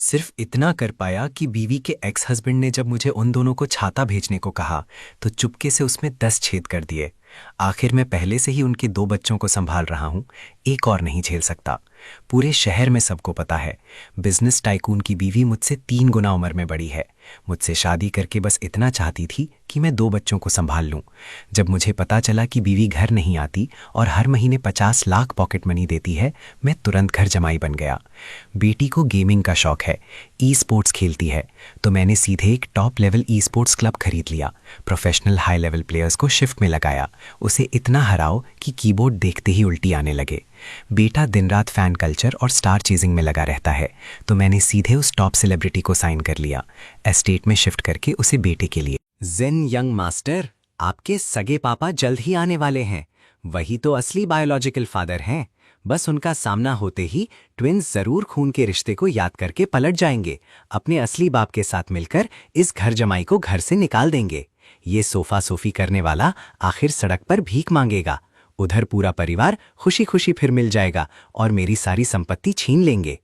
सिर्फ इतना कर पाया कि बीवी के एक्स हस्बैंड ने जब मुझे उन दोनों को छाता भेजने को कहा तो चुपके से उसमें 10 छेद कर दिए। आखिर मैं पहले से ही उनके 2 बच्चों को संभाल रहा हूं, एक और नहीं झेल सकता। पूरे शहर में सबको पता है बिजनेस टाइकून की बीवी मुझसे 3 गुना उम्र में बड़ी है। मुझसे शादी करके बस इतना चाहती थी कि मैं 2 बच्चों को संभाल लूं। जब मुझे पता चला कि बीवी घर नहीं आती और हर महीने 50 लाख पॉकेट मनी देती है, मैं तुरंत घर जमाई बन गया। बेटी को गेमिंग का शौक है, ई स्पोर्ट्स खेलती है, तो मैंने सीधे एक top level e sports club खरीद लिया। प्रोफेशनल हाई लेवल प्लेयर्स को शिफ्ट में लगाया, उसे इतना हराओ कि कीबोर्ड देखते ही उल्टी आने लगे। बेटा दिन रात फैन कल्चर और स्टार चेजिंग में लगा रहता है, तो मैंने सीधे उस टॉप सेलिब्रिटी को साइन कर लिया, एस्टेट में शिफ्ट करके उसे बेटे के लिए। जेन यंग मास्टर, आपके सगे पापा जल्द ही आने वाले हैं। वही तो असली बायोलॉजिकल फादर हैं। बस उनका सामना होते ही ट्विन्स जरूर खून के रिश्ते को याद करके पलट जाएंगे। अपने असली बाप के साथ मिलकर इस घर जमाई को घर से निकाल देंगे। ये सोफा सोफी करने वाला आखिर सड़क पर भीख मांगेगा। उधर पूरा परिवार खुशी खुशी फिर मिल जाएगा और मेरी सारी संपत्ति छीन लेंगे।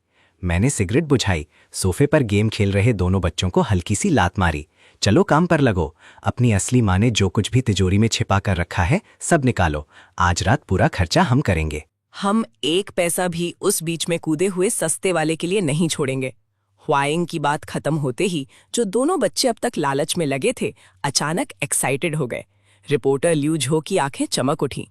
मैंने सिगरेट बुझाई, सोफे पर गेम खेल रहे दोनों बच्चों को हल्की सी लात मारी। चलो काम पर लगो। अपनी असली माँ ने जो कुछ भी तिजोरी में छिपा कर रखा है सब निकालो। आज रात पूरा खर्चा हम करेंगे। हम एक पैसा भी उस बीच में कूदे हुए सस्ते वाले के लिए नहीं छोड़ेंगे। ह्वाइंग की बात खत्म होते ही जो दोनों बच्चे अब तक लालच में लगे थे, अचानक एक्साइटेड हो गए। रिपोर्टर ल्यू झो की आंखें चमक उठी।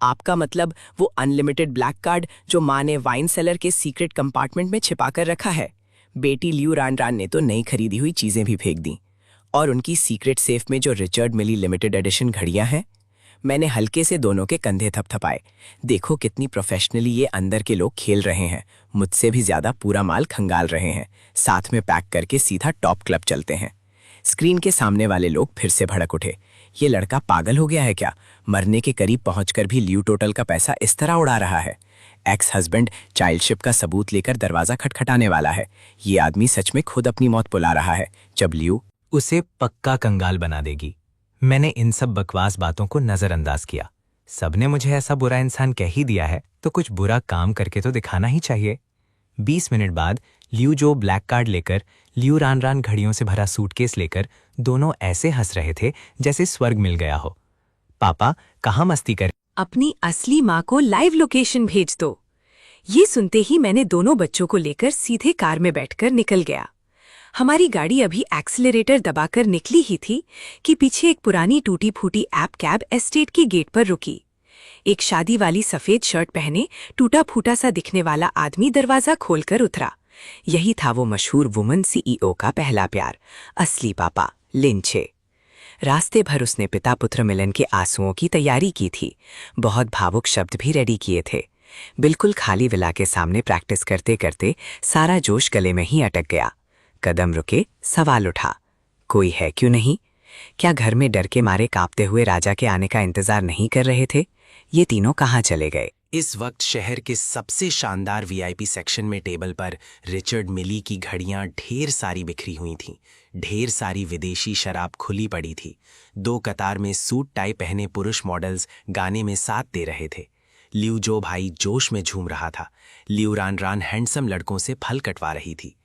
आपका मतलब वो अनलिमिटेड ब्लैक कार्ड जो माँ ने वाइन सेलर के सीक्रेट कंपार्टमेंट में छिपा कर रखा है? बेटी लियू रान रान ने तो नई खरीदी हुई चीजें भी फेंक दी। और उनकी सीक्रेट सेफ में जो रिचर्ड मिली लिमिटेड एडिशन घड़ियां हैं। मैंने हल्के से दोनों के कंधे थपथपाए। देखो कितनी प्रोफेशनली ये अंदर के लोग खेल रहे हैं। मुझसे भी ज्यादा पूरा माल खंगाल रहे हैं। साथ में पैक करके सीधा टॉप क्लब चलते हैं। स्क्रीन के सामने वाले लोग फिर से भड़क उठे। ये लड़का पागल हो गया है क्या? मरने के करीब पहुंचकर भी लियू टोटल का पैसा इस तरह उड़ा रहा है। एक्स हस्बैंड चाइल्डशिप का सबूत लेकर दरवाजा खटखटाने वाला है। ये आदमी सच में खुद अपनी मौत बुला रहा है जब लियू उसे पक्का कंगाल बना देगी। मैंने इन सब बकवास बातों को नजरअंदाज किया। सबने मुझे ऐसा बुरा इंसान कह ही दिया है तो कुछ बुरा काम करके तो दिखाना ही चाहिए। 20 मिनट बाद लियू जो ब्लैक कार्ड लेकर, लियू रान रान घड़ियों से भरा सूटकेस लेकर दोनों ऐसे हंस रहे थे जैसे स्वर्ग मिल गया हो। पापा कहाँ मस्ती कर? अपनी असली माँ को लाइव लोकेशन भेज दो। ये सुनते ही मैंने दोनों बच्चों को लेकर सीधे कार में बैठकर निकल गया। हमारी गाड़ी अभी एक्सीलरेटर दबाकर निकली ही थी कि पीछे एक पुरानी टूटी फूटी ऐप कैब एस्टेट की गेट पर रुकी। एक शादी वाली सफेद शर्ट पहने टूटा फूटा सा दिखने वाला आदमी दरवाजा खोलकर उतरा। यही था वो मशहूर वुमन सीईओ का पहला प्यार, असली पापा लिन चे। रास्ते भर उसने पिता पुत्र मिलन के आंसुओं की तैयारी की थी। बहुत भावुक शब्द भी रेडी किए थे। बिल्कुल खाली विला के सामने प्रैक्टिस करते करते सारा जोश गले में ही अटक गया। कदम रुके, सवाल उठा, कोई है क्यों नहीं? क्या घर में डर के मारे कांपते हुए राजा के आने का इंतजार नहीं कर रहे थे? ये तीनों कहाँ चले गए? इस वक्त शहर के सबसे शानदार वीआईपी सेक्शन में टेबल पर रिचर्ड मिली की घड़ियां ढेर सारी बिखरी हुई थीं। ढेर सारी विदेशी शराब खुली पड़ी थी। 2 कतार में सूट टाई पहने पुरुष मॉडल्स गाने में साथ दे रहे थे। लियू जो भाई जोश में झूम रहा था। लियू रान रान हैंडसम लड़कों से फल कटवा रही थी।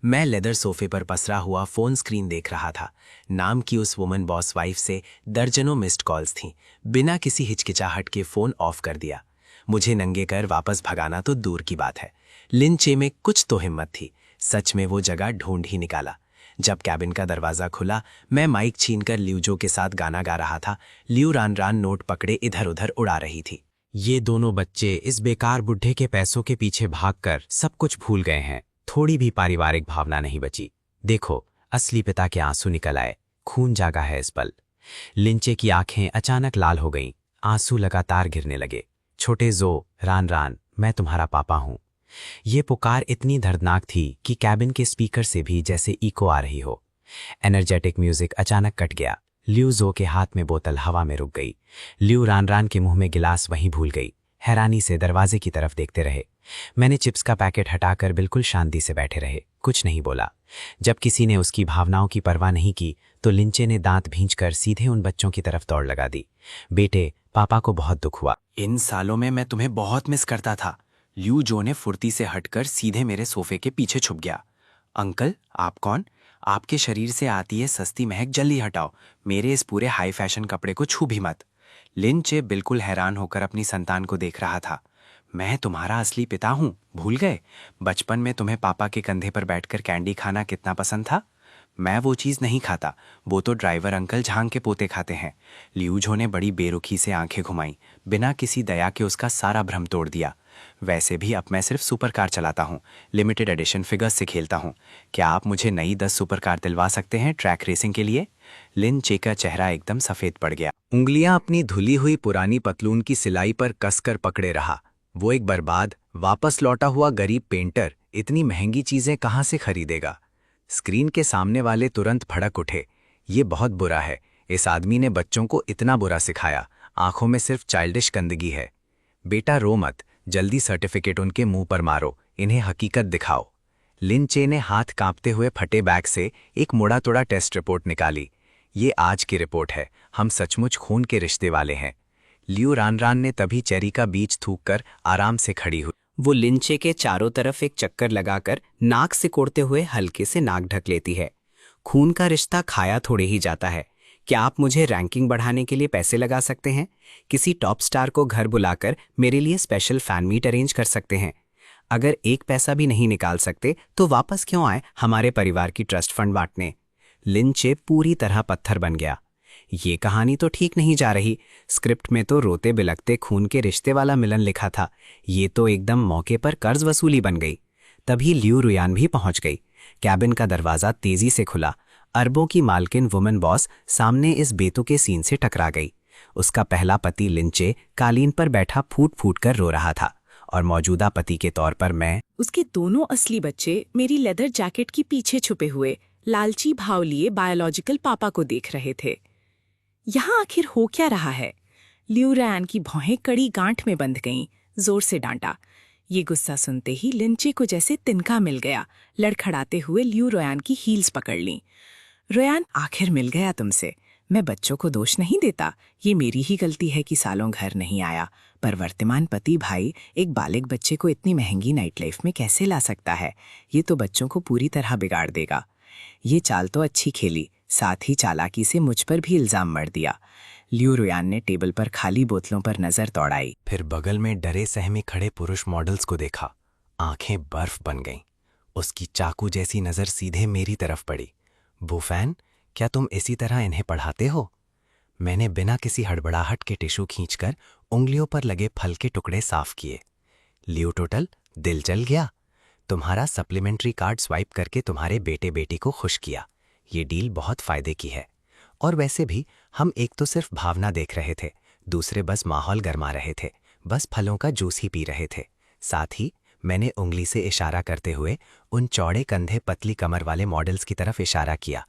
मैं लेदर सोफे पर पसरा हुआ फोन स्क्रीन देख रहा था। नाम की उस वुमन बॉस वाइफ से दर्जनों मिस्ड कॉल्स थीं। बिना किसी हिचकिचाहट के फोन ऑफ कर दिया। मुझे नंगे कर वापस भगाना तो दूर की बात है। लिन चे में कुछ तो हिम्मत थी। सच में वो जगह ढूंढ ही निकाला। जब कैबिन का दरवाजा खुला, मैं माइक छीनकर लियूजो के साथ गाना गा रहा था। लियू रान रान नोट पकड़े इधर उधर उड़ा रही थी। ये दोनों बच्चे इस बेकार बुढ़े के पैसों के पीछे भागकर सब कुछ भूल गए हैं। थोड़ी भी पारिवारिक भावना नहीं बची। देखो, असली पिता के आंसू निकल आए। खून जागा है इस पल। लिंचे की आंखें अचानक लाल हो गईं। आंसू लगातार गिरने लगे। छोटे जो, रान रान, मैं तुम्हारा पापा हूं। ये पुकार इतनी दर्दनाक थी कि कैबिन के स्पीकर से भी जैसे इको आ रही हो। एनर्जेटिक म्यूजिक अचानक कट गया। लियू जो के हाथ में बोतल हवा में रुक गई। लियू रान रान के मुंह में गिलास वहीं भूल गई। हैरानी से दरवाजे की तरफ देखते रहे। मैंने चिप्स का पैकेट हटाकर बिल्कुल शांति से बैठे रहे। कुछ नहीं बोला। जब किसी ने उसकी भावनाओं की परवाह नहीं की तो लिंचे ने दांत भींचकर सीधे उन बच्चों की तरफ दौड़ लगा दी। बेटे, पापा को बहुत दुख हुआ। इन सालों में मैं तुम्हें बहुत मिस करता था। लियू जो ने फुर्ती से हटकर सीधे मेरे सोफे के पीछे छुप गया। अंकल, आप कौन? आपके शरीर से आती है सस्ती महक, जल्दी हटाओ। मेरे इस पूरे हाई फैशन कपड़े को छू भी मत। लिन चे बिल्कुल हैरान होकर अपनी संतान को देख रहा था। मैं तुम्हारा असली पिता हूँ, भूल गए? बचपन में तुम्हें पापा के कंधे पर बैठकर कैंडी खाना कितना पसंद था? मैं वो चीज़ नहीं खाता, वो तो ड्राइवर अंकल झांग के पोते खाते हैं। लियूझो ने बड़ी बेरुखी से आंखें घुमाई, बिना किसी दया के उसका सारा भ्रम तोड़ दिया। वैसे भी अब मैं सिर्फ सुपर कार चलाता हूँ, लिमिटेड एडिशन फिगर्स से खेलता हूँ। क्या आप मुझे नई 10 सुपर कार दिलवा सकते हैं ट्रैक रेसिंग के लिए? लिन चे का चेहरा एकदम सफ़ेद पड़ गया। उंगलियां अपनी धुली हुई पुरानी पतलून की सिलाई पर कसकर पकड़े रहा। वो एक बर्बाद, वापस लौटा हुआ गरीब पेंटर इतनी महंगी चीजें कहाँ से खरीदेगा? स्क्रीन के सामने वाले तुरंत भड़क उठे। ये बहुत बुरा है, इस आदमी ने बच्चों को इतना बुरा सिखाया। आंखों में सिर्फ चाइल्डिश गंदगी है। बेटा रो मत, जल्दी सर्टिफिकेट उनके मुंह पर मारो, इन्हें हकीकत दिखाओ। लिन चे ने हाथ कांपते हुए फटे बैग से एक मुड़ा तोड़ा टेस्ट रिपोर्ट निकाली। ये आज की रिपोर्ट है, हम सचमुच खून के रिश्ते वाले हैं। लियू रानरान ने तभी चेरी का बीज थूककर आराम से खड़ी हुई। वो लिंचे के चारों तरफ एक चक्कर लगाकर नाक से कोड़ते हुए हल्के से नाक ढक लेती है। खून का रिश्ता खाया थोड़े ही जाता है। क्या आप मुझे रैंकिंग बढ़ाने के लिए पैसे लगा सकते हैं? किसी टॉप स्टार को घर बुलाकर मेरे लिए स्पेशल फैन मीट अरेंज कर सकते हैं। अगर एक पैसा भी नहीं निकाल सकते तो वापस क्यों आए हमारे परिवार की ट्रस्ट फंड बांटने? लिंचे पूरी तरह पत्थर बन गया। ये कहानी तो ठीक नहीं जा रही। स्क्रिप्ट में तो रोते बिलखते खून के रिश्ते वाला मिलन लिखा था, ये तो एकदम मौके पर कर्ज वसूली बन गई। तभी लियू रुयान भी पहुंच गई। कैबिन का दरवाजा तेजी से खुला। अरबों की मालकिन वुमन बॉस सामने इस बेतुके सीन से टकरा गई। उसका पहला पति लिंचे कालीन पर बैठा फूट फूट कर रो रहा था और मौजूदा पति के तौर पर मैं, उसके दोनों असली बच्चे मेरी लेदर जैकेट के पीछे छुपे हुए लालची भाव लिए बायोलॉजिकल पापा को देख रहे थे। यहाँ आखिर हो क्या रहा है? लियू रैन की भौहें कड़ी गांठ में बंध गईं, जोर से डांटा। ये गुस्सा सुनते ही लिंचे को जैसे तिनका मिल गया। लड़खड़ाते हुए लियू रोयान की हील्स पकड़ लीं। रोयान, आखिर मिल गया तुमसे। मैं बच्चों को दोष नहीं देता, ये मेरी ही गलती है कि सालों घर नहीं आया। पर वर्तमान पति भाई एक बालिग बच्चे को इतनी महंगी नाइट लाइफ में कैसे ला सकता है? ये तो बच्चों को पूरी तरह बिगाड़ देगा। ये चाल तो अच्छी खेली, साथ ही चालाकी से मुझ पर भी इल्जाम मर दिया। लियू रोयान ने टेबल पर खाली बोतलों पर नजर दौड़ाई। फिर बगल में डरे सहमे खड़े पुरुष मॉडल्स को देखा। आंखें बर्फ बन गईं। उसकी चाकू जैसी नजर सीधे मेरी तरफ पड़ी। बुफैन, क्या तुम इसी तरह इन्हें पढ़ाते हो? मैंने बिना किसी हड़बड़ाहट के टिश्यू खींचकर उंगलियों पर लगे फल के टुकड़े साफ किए। लियू टोटल, दिल जल गया। तुम्हारा सप्लीमेंट्री कार्ड स्वाइप करके तुम्हारे बेटे बेटी को खुश किया। ये डील बहुत फायदे की है। और वैसे भी हम एक तो सिर्फ भावना देख रहे थे, दूसरे बस माहौल गरमा रहे थे, बस फलों का जूस ही पी रहे थे। साथ ही मैंने उंगली से इशारा करते हुए उन चौड़े कंधे पतली कमर वाले मॉडल्स की तरफ इशारा किया।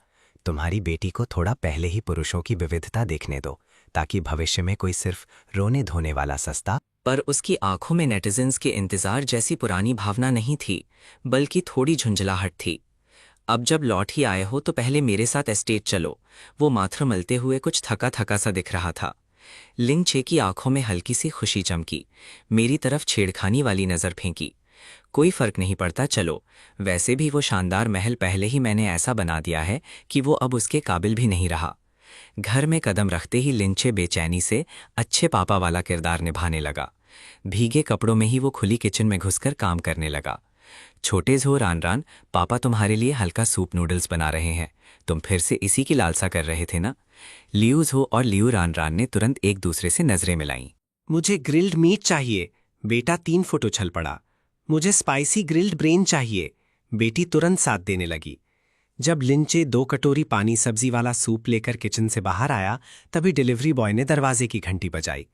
तुम्हारी बेटी को थोड़ा पहले ही पुरुषों की विविधता देखने दो, ताकि भविष्य में कोई सिर्फ रोने धोने वाला सस्ता। पर उसकी आंखों में नेटिजन्स के इंतजार जैसी पुरानी भावना नहीं थी, बल्कि थोड़ी झुंझलाहट थी। अब जब लौट ही आए हो तो पहले मेरे साथ एस्टेट चलो। वो माथा मलते हुए कुछ थका थका सा दिख रहा था। लिंग चे की आंखों में हल्की सी खुशी चमकी। मेरी तरफ छेड़खानी वाली नजर फेंकी। कोई फर्क नहीं पड़ता, चलो। वैसे भी वो शानदार महल पहले ही मैंने ऐसा बना दिया है कि वो अब उसके काबिल भी नहीं रहा। घर में कदम रखते ही लिंचे बेचैनी से अच्छे पापा वाला किरदार निभाने लगा। भीगे कपड़ों में ही वो खुली किचन में घुसकर काम करने लगा। छोटे झो रान, पापा तुम्हारे लिए हल्का सूप नूडल्स बना रहे हैं। तुम फिर से इसी की लालसा कर रहे थे ना? लियू झो और लियू रान ने तुरंत एक दूसरे से नजरें मिलाईं। मुझे ग्रिल्ड मीट चाहिए। बेटा 3 फुट उछल पड़ा। मुझे स्पाइसी ग्रिल्ड ब्रेन चाहिए। बेटी तुरंत साथ देने लगी। जब लिंचे 2 कटोरी पानी सब्जी वाला सूप लेकर किचन से बाहर आया, तभी डिलीवरी बॉय ने दरवाजे की घंटी बजाई।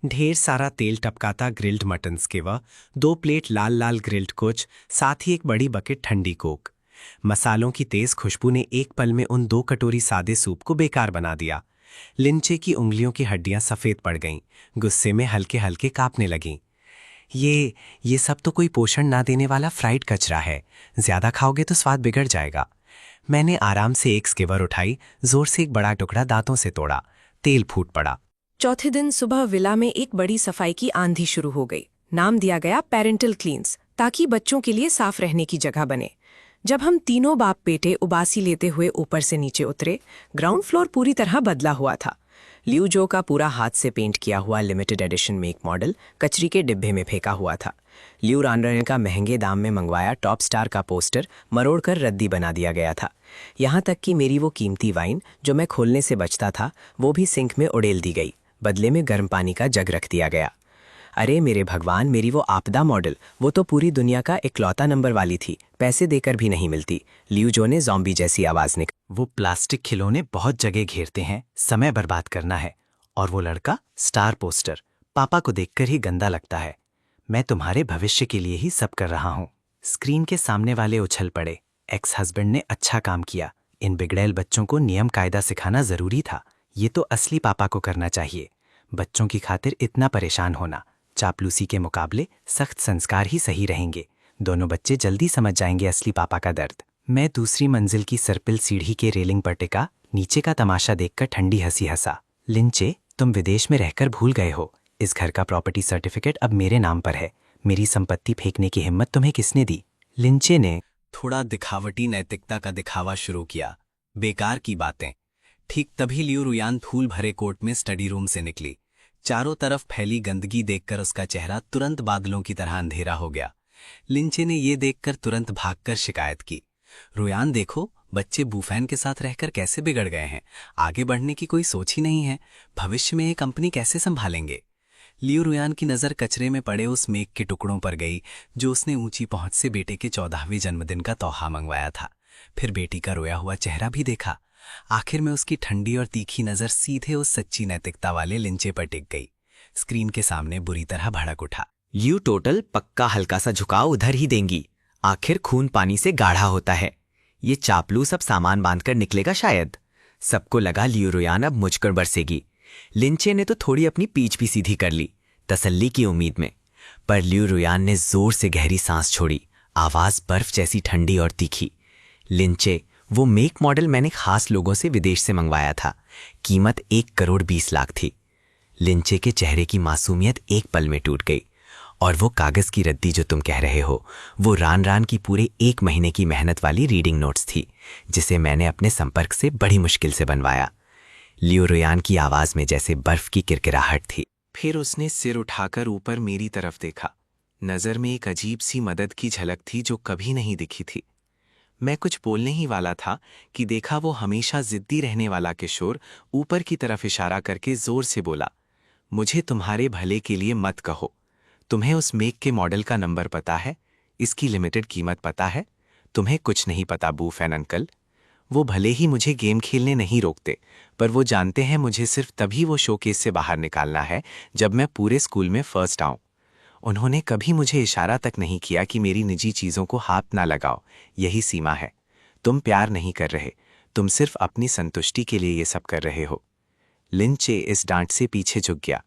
ढेर सारा तेल टपकाता ग्रिल्ड मटन्स के 2 प्लेट लाल लाल ग्रिल्ड कुछ, साथ ही एक बड़ी बकेट ठंडी कोक। मसालों की तेज खुशबू ने एक पल में उन 2 कटोरी सादे सूप को बेकार बना दिया। लिंचे की उंगलियों की हड्डियां सफेद पड़ गईं, गुस्से में हल्के हल्के कांपने लगीं। ये सब तो कोई पोषण ना देने वाला फ्राइड कचरा है। ज्यादा खाओगे तो स्वाद बिगड़ जाएगा। मैंने आराम से एक स्किवर उठाई, जोर से एक बड़ा टुकड़ा दांतों से तोड़ा। तेल फूट पड़ा। चौथे दिन सुबह विला में एक बड़ी सफाई की आंधी शुरू हो गई। नाम दिया गया पेरेंटल क्लीन्स, ताकि बच्चों के लिए साफ रहने की जगह बने। जब हम तीनों बाप बेटे उबासी लेते हुए ऊपर से नीचे उतरे, ग्राउंड फ्लोर पूरी तरह बदला हुआ था। लियू जो का पूरा हाथ से पेंट किया हुआ लिमिटेड एडिशन मेक मॉडल कचरी के डिब्बे में फेंका हुआ था। लियू रानरन का महंगे दाम में मंगवाया टॉप स्टार का पोस्टर मरोड़कर रद्दी बना दिया गया था। यहाँ तक कि मेरी वो कीमती वाइन जो मैं खोलने से बचता था, वो भी सिंक में उड़ेल दी गई। बदले में गर्म पानी का जग रख दिया गया। अरे मेरे भगवान, मेरी वो आपदा मॉडल, वो तो पूरी दुनिया का इकलौता नंबर वाली थी, पैसे देकर भी नहीं मिलती। लियू जो ने ज़ॉम्बी जैसी आवाज निकाली। वो प्लास्टिक खिलौने बहुत जगह घेरते हैं, समय बर्बाद करना है। और वो लड़का स्टार पोस्टर पापा को देखकर ही गंदा लगता है। मैं तुम्हारे भविष्य के लिए ही सब कर रहा हूँ। स्क्रीन के सामने वाले उछल पड़े। एक्स हस्बैंड ने अच्छा काम किया। इन बिगड़ैल बच्चों को नियम कायदा सिखाना जरूरी था। ये तो असली पापा को करना चाहिए। बच्चों की खातिर इतना परेशान होना, चापलूसी के मुकाबले सख्त संस्कार ही सही रहेंगे। दोनों बच्चे जल्दी समझ जाएंगे असली पापा का दर्द। मैं दूसरी मंजिल की सर्पिल सीढ़ी के रेलिंग पर टिका, नीचे का तमाशा देखकर ठंडी हंसी हंसा। लिंचे, तुम विदेश में रहकर भूल गए हो। इस घर का प्रॉपर्टी सर्टिफिकेट अब मेरे नाम पर है। मेरी संपत्ति फेंकने की हिम्मत तुम्हें किसने दी? लिंचे ने थोड़ा दिखावटी नैतिकता का दिखावा शुरू किया। बेकार की बातें। ठीक तभी लियू रुयान फूल भरे कोट में स्टडी रूम से निकली। चारों तरफ फैली गंदगी देखकर उसका चेहरा तुरंत बादलों की तरह अंधेरा हो गया। लिंचे ने ये देखकर तुरंत भागकर शिकायत की, रुयान देखो, बच्चे बूफैन के साथ रहकर कैसे बिगड़ गए हैं। आगे बढ़ने की कोई सोच ही नहीं है। भविष्य में ये कंपनी कैसे संभालेंगे? लियू रुयान की नज़र कचरे में पड़े उस मेक के टुकड़ों पर गई जो उसने ऊंची पहुंच से बेटे के 14वें जन्मदिन का तोहफा मंगवाया था। फिर बेटी का रोया हुआ चेहरा भी देखा। आखिर में उसकी ठंडी और तीखी नज़र सीधे उस सच्ची नैतिकता वाले लिंचे पर टिक गई। स्क्रीन के सामने बुरी तरह भड़क उठा। यू टोटल पक्का हल्का सा झुकाव उधर ही देंगी। आखिर खून पानी से गाढ़ा होता है। ये चापलूस अब सामान बांधकर निकलेगा शायद। सबको लगा लियू रुयान अब मुझकर बरसेगी। लिंचे ने तो थोड़ी अपनी पीठ भी सीधी कर ली, तसल्ली की उम्मीद में। पर लियू रुयान ने जोर से गहरी सांस छोड़ी, आवाज बर्फ जैसी ठंडी और तीखी। लिंचे, वो मेक मॉडल मैंने खास लोगों से विदेश से मंगवाया था। कीमत 1,20,00,000 थी। लिंचे के चेहरे की मासूमियत एक पल में टूट गई। और वो कागज की रद्दी जो तुम कह रहे हो, वो रान की पूरे 1 महीने की मेहनत वाली रीडिंग नोट्स थी, जिसे मैंने अपने संपर्क से बड़ी मुश्किल से बनवाया। लियू रुयान की आवाज में जैसे बर्फ की किरकिराहट थी। फिर उसने सिर उठाकर ऊपर मेरी तरफ देखा। नजर में एक अजीब सी मदद की झलक थी जो कभी नहीं दिखी थी। मैं कुछ बोलने ही वाला था कि देखा वो हमेशा जिद्दी रहने वाला किशोर ऊपर की तरफ इशारा करके जोर से बोला, मुझे तुम्हारे भले के लिए मत कहो। तुम्हें उस मेक के मॉडल का नंबर पता है? इसकी लिमिटेड कीमत पता है? तुम्हें कुछ नहीं पता बूफैन अंकल। वो भले ही मुझे गेम खेलने नहीं रोकते, पर वो जानते हैं मुझे सिर्फ तभी वो शोकेस से बाहर निकालना है जब मैं पूरे स्कूल में फर्स्ट आऊं। उन्होंने कभी मुझे इशारा तक नहीं किया कि मेरी निजी चीज़ों को हाथ ना लगाओ, यही सीमा है। तुम प्यार नहीं कर रहे, तुम सिर्फ अपनी संतुष्टि के लिए ये सब कर रहे हो। लिंचे इस डांट से पीछे झुक गया।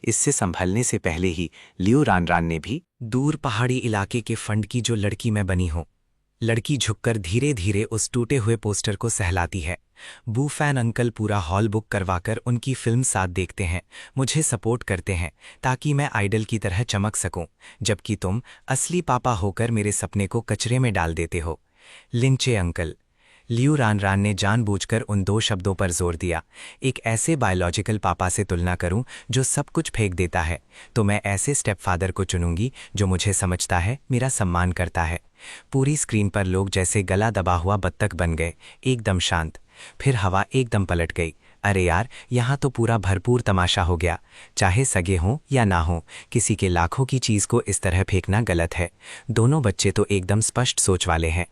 इससे संभलने से पहले ही लियू रान ने भी, दूर पहाड़ी इलाके के फंड की जो लड़की मैं बनी हूं। लड़की झुककर धीरे धीरे उस टूटे हुए पोस्टर को सहलाती है। बूफैन अंकल पूरा हॉल बुक करवाकर उनकी फिल्म साथ देखते हैं, मुझे सपोर्ट करते हैं ताकि मैं आइडल की तरह चमक सकूं, जबकि तुम असली पापा होकर मेरे सपने को कचरे में डाल देते हो। लिंचे अंकल। लियू रान ने जानबूझकर उन 2 शब्दों पर जोर दिया। एक ऐसे बायोलॉजिकल पापा से तुलना करूं जो सब कुछ फेंक देता है, तो मैं ऐसे स्टेपफादर को चुनूंगी जो मुझे समझता है, मेरा सम्मान करता है। पूरी स्क्रीन पर लोग जैसे गला दबा हुआ बत्तख बन गए, एकदम शांत। फिर हवा एकदम पलट गई। अरे यार, यहाँ तो पूरा भरपूर तमाशा हो गया। चाहे सगे हों या ना हों, किसी के लाखों की चीज़ को इस तरह फेंकना गलत है। दोनों बच्चे तो एकदम स्पष्ट सोच वाले हैं।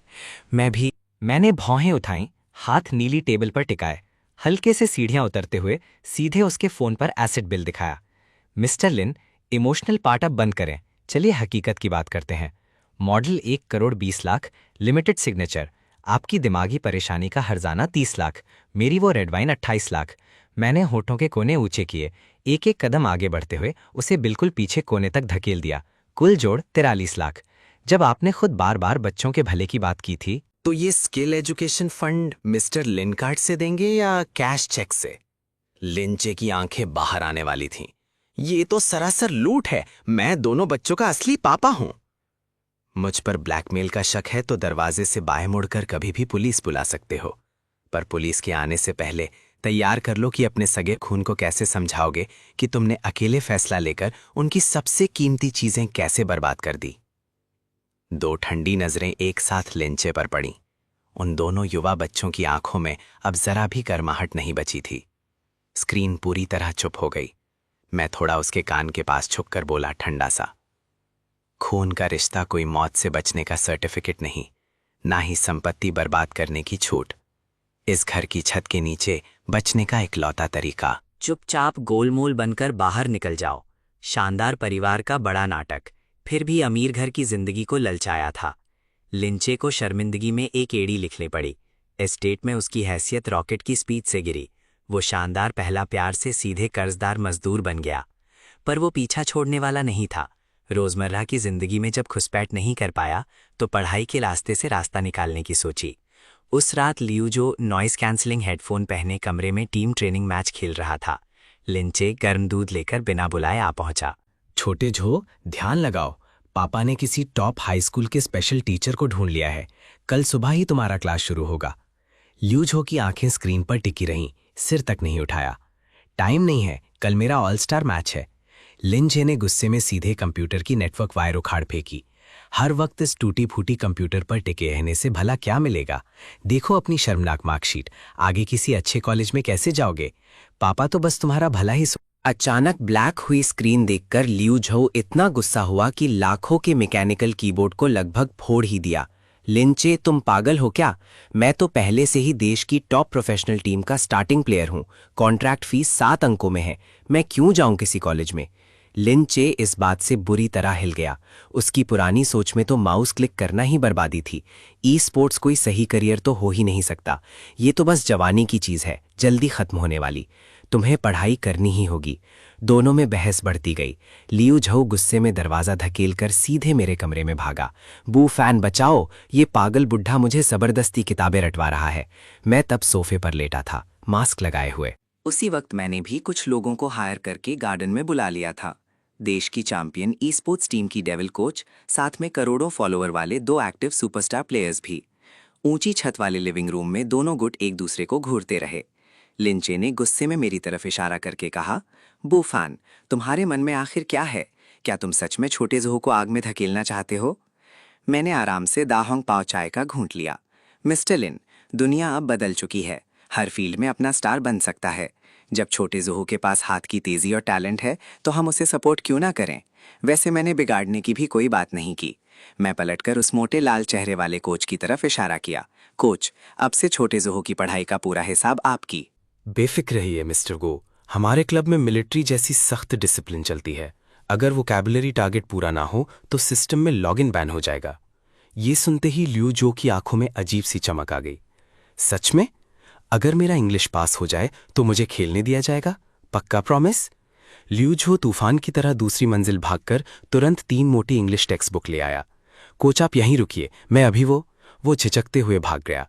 मैंने भौहें उठाईं, हाथ नीली टेबल पर टिकाए, हल्के से सीढ़ियां उतरते हुए सीधे उसके फोन पर एसिड बिल दिखाया। मिस्टर लिन, इमोशनल पार्ट अब बंद करें, चलिए हकीकत की बात करते हैं। Model 1,20,00,000, limited signature. आपकी दिमागी परेशानी का हर्जाना 30 लाख, मेरी वो रेड वाइन 28 लाख। मैंने होठों के कोने ऊंचे किए, एक एक कदम आगे बढ़ते हुए उसे बिल्कुल पीछे कोने तक धकेल दिया। कुल जोड़ 43 लाख। जब आपने खुद बार बार बच्चों के भले की बात की थी, तो ये स्किल एजुकेशन फंड मिस्टर लिन कार्ड से देंगे या कैश चेक से? लिंचे की आंखें बाहर आने वाली थीं। ये तो सरासर लूट है। मैं दोनों बच्चों का असली पापा हूं। मुझ पर ब्लैकमेल का शक है तो दरवाजे से बाएं मुड़कर कभी भी पुलिस बुला सकते हो, पर पुलिस के आने से पहले तैयार कर लो कि अपने सगे खून को कैसे समझाओगे कि तुमने अकेले फैसला लेकर उनकी सबसे कीमती चीजें कैसे बर्बाद कर दी। 2 ठंडी नजरें एक साथ लिंचे पर पड़ीं। उन दोनों युवा बच्चों की आंखों में अब जरा भी गर्माहट नहीं बची थी। स्क्रीन पूरी तरह चुप हो गई। मैं थोड़ा उसके कान के पास झुककर बोला ठंडा सा, खून का रिश्ता कोई मौत से बचने का सर्टिफिकेट नहीं, ना ही संपत्ति बर्बाद करने की छूट। इस घर की छत के नीचे बचने का इकलौता तरीका। चुपचाप गोलमोल बनकर बाहर निकल जाओ। शानदार परिवार का बड़ा नाटक फिर भी अमीर घर की जिंदगी को ललचाया था। लिंचे को शर्मिंदगी में एक एड़ी लिखनी पड़ी। एस्टेट में उसकी हैसियत रॉकेट की स्पीड से गिरी। वो शानदार पहला प्यार से सीधे कर्जदार मजदूर बन गया। पर वो पीछा छोड़ने वाला नहीं था। रोजमर्रा की जिंदगी में जब घुसपैठ नहीं कर पाया तो पढ़ाई के रास्ते से रास्ता निकालने की सोची। उस रात लियू जो नॉइस कैंसलिंग हेडफोन पहने कमरे में टीम ट्रेनिंग मैच खेल रहा था। लिंचे गर्म दूध लेकर बिना बुलाए आ पहुंचा। छोटे झो, ध्यान लगाओ, पापा ने किसी टॉप हाई स्कूल के स्पेशल टीचर को ढूंढ लिया है। कल सुबह ही तुम्हारा क्लास शुरू होगा। लियू झो की आंखें स्क्रीन पर टिकी रहीं, सिर तक नहीं उठाया। टाइम नहीं है, कल मेरा ऑल स्टार मैच है। लिंचे ने गुस्से में सीधे कंप्यूटर की नेटवर्क वायर उखाड़ फेंकी। हर वक्त इस टूटी फूटी कंप्यूटर पर टिके रहने से भला क्या मिलेगा? देखो अपनी शर्मनाक मार्कशीट, आगे किसी अच्छे कॉलेज में कैसे जाओगे? पापा तो बस तुम्हारा भला ही अचानक ब्लैक हुई स्क्रीन देखकर लियू झो इतना गुस्सा हुआ कि लाखों के मैकेनिकल कीबोर्ड को लगभग फोड़ ही दिया। लिंचे, तुम पागल हो क्या? मैं तो पहले से ही देश की टॉप प्रोफेशनल टीम का स्टार्टिंग प्लेयर हूं। कॉन्ट्रैक्ट फीस 7 अंकों में है। मैं क्यों जाऊं किसी कॉलेज में? लिंचे इस बात से बुरी तरह हिल गया। उसकी पुरानी सोच में तो माउस क्लिक करना ही बर्बादी थी। ई स्पोर्ट्स कोई सही करियर तो हो ही नहीं सकता। ये तो बस जवानी की चीज है, जल्दी खत्म होने वाली। तुम्हें पढ़ाई करनी ही होगी। दोनों में बहस बढ़ती गई। लियू झो गुस्से में दरवाजा धकेलकर सीधे मेरे कमरे में भागा। बू फैन बचाओ, ये पागल बुढ़ा मुझे जबरदस्ती किताबें रटवा रहा है। मैं तब सोफे पर लेटा था, मास्क लगाए हुए। उसी वक्त मैंने भी कुछ लोगों को हायर करके गार्डन में बुला लिया था। देश की चैंपियन ई स्पोर्ट्स टीम की डेविल कोच, साथ में करोड़ों फॉलोअर वाले 2 एक्टिव सुपरस्टार प्लेयर्स भी। ऊंची छत वाले लिविंग रूम में दोनों गुट एक दूसरे को घूरते रहे। लिंचे ने गुस्से में मेरी तरफ इशारा करके कहा, बूफान, तुम्हारे मन में आखिर क्या है? क्या तुम सच में छोटे ज़ोहू को आग में धकेलना चाहते हो? मैंने आराम से दाहोंग पाव चाय का घूंट लिया। मिस्टर लिन, दुनिया अब बदल चुकी है। हर फील्ड में अपना स्टार बन सकता है। जब छोटे ज़ोहू के पास हाथ की तेजी और टैलेंट है तो हम उसे सपोर्ट क्यों ना करें? वैसे मैंने बिगाड़ने की भी कोई बात नहीं की। मैं पलटकर उस मोटे लाल चेहरे वाले कोच की तरफ इशारा किया। कोच, अब से छोटे ज़ोहू की पढ़ाई का पूरा हिसाब आपकी। बेफिक्र रहिए मिस्टर गो, हमारे क्लब में मिलिट्री जैसी सख्त डिसिप्लिन चलती है। अगर वोकैबुलरी टारगेट पूरा ना हो तो सिस्टम में लॉगिन बैन हो जाएगा। ये सुनते ही लियू जो की आंखों में अजीब सी चमक आ गई। सच में? अगर मेरा इंग्लिश पास हो जाए तो मुझे खेलने दिया जाएगा? पक्का प्रॉमिस? लियू झो तूफान की तरह दूसरी मंजिल भागकर तुरंत 3 मोटी इंग्लिश टेक्स्ट बुक ले आया। कोच, आप यहीं रुकिए, मैं अभी वो झिझकते हुए भाग गया।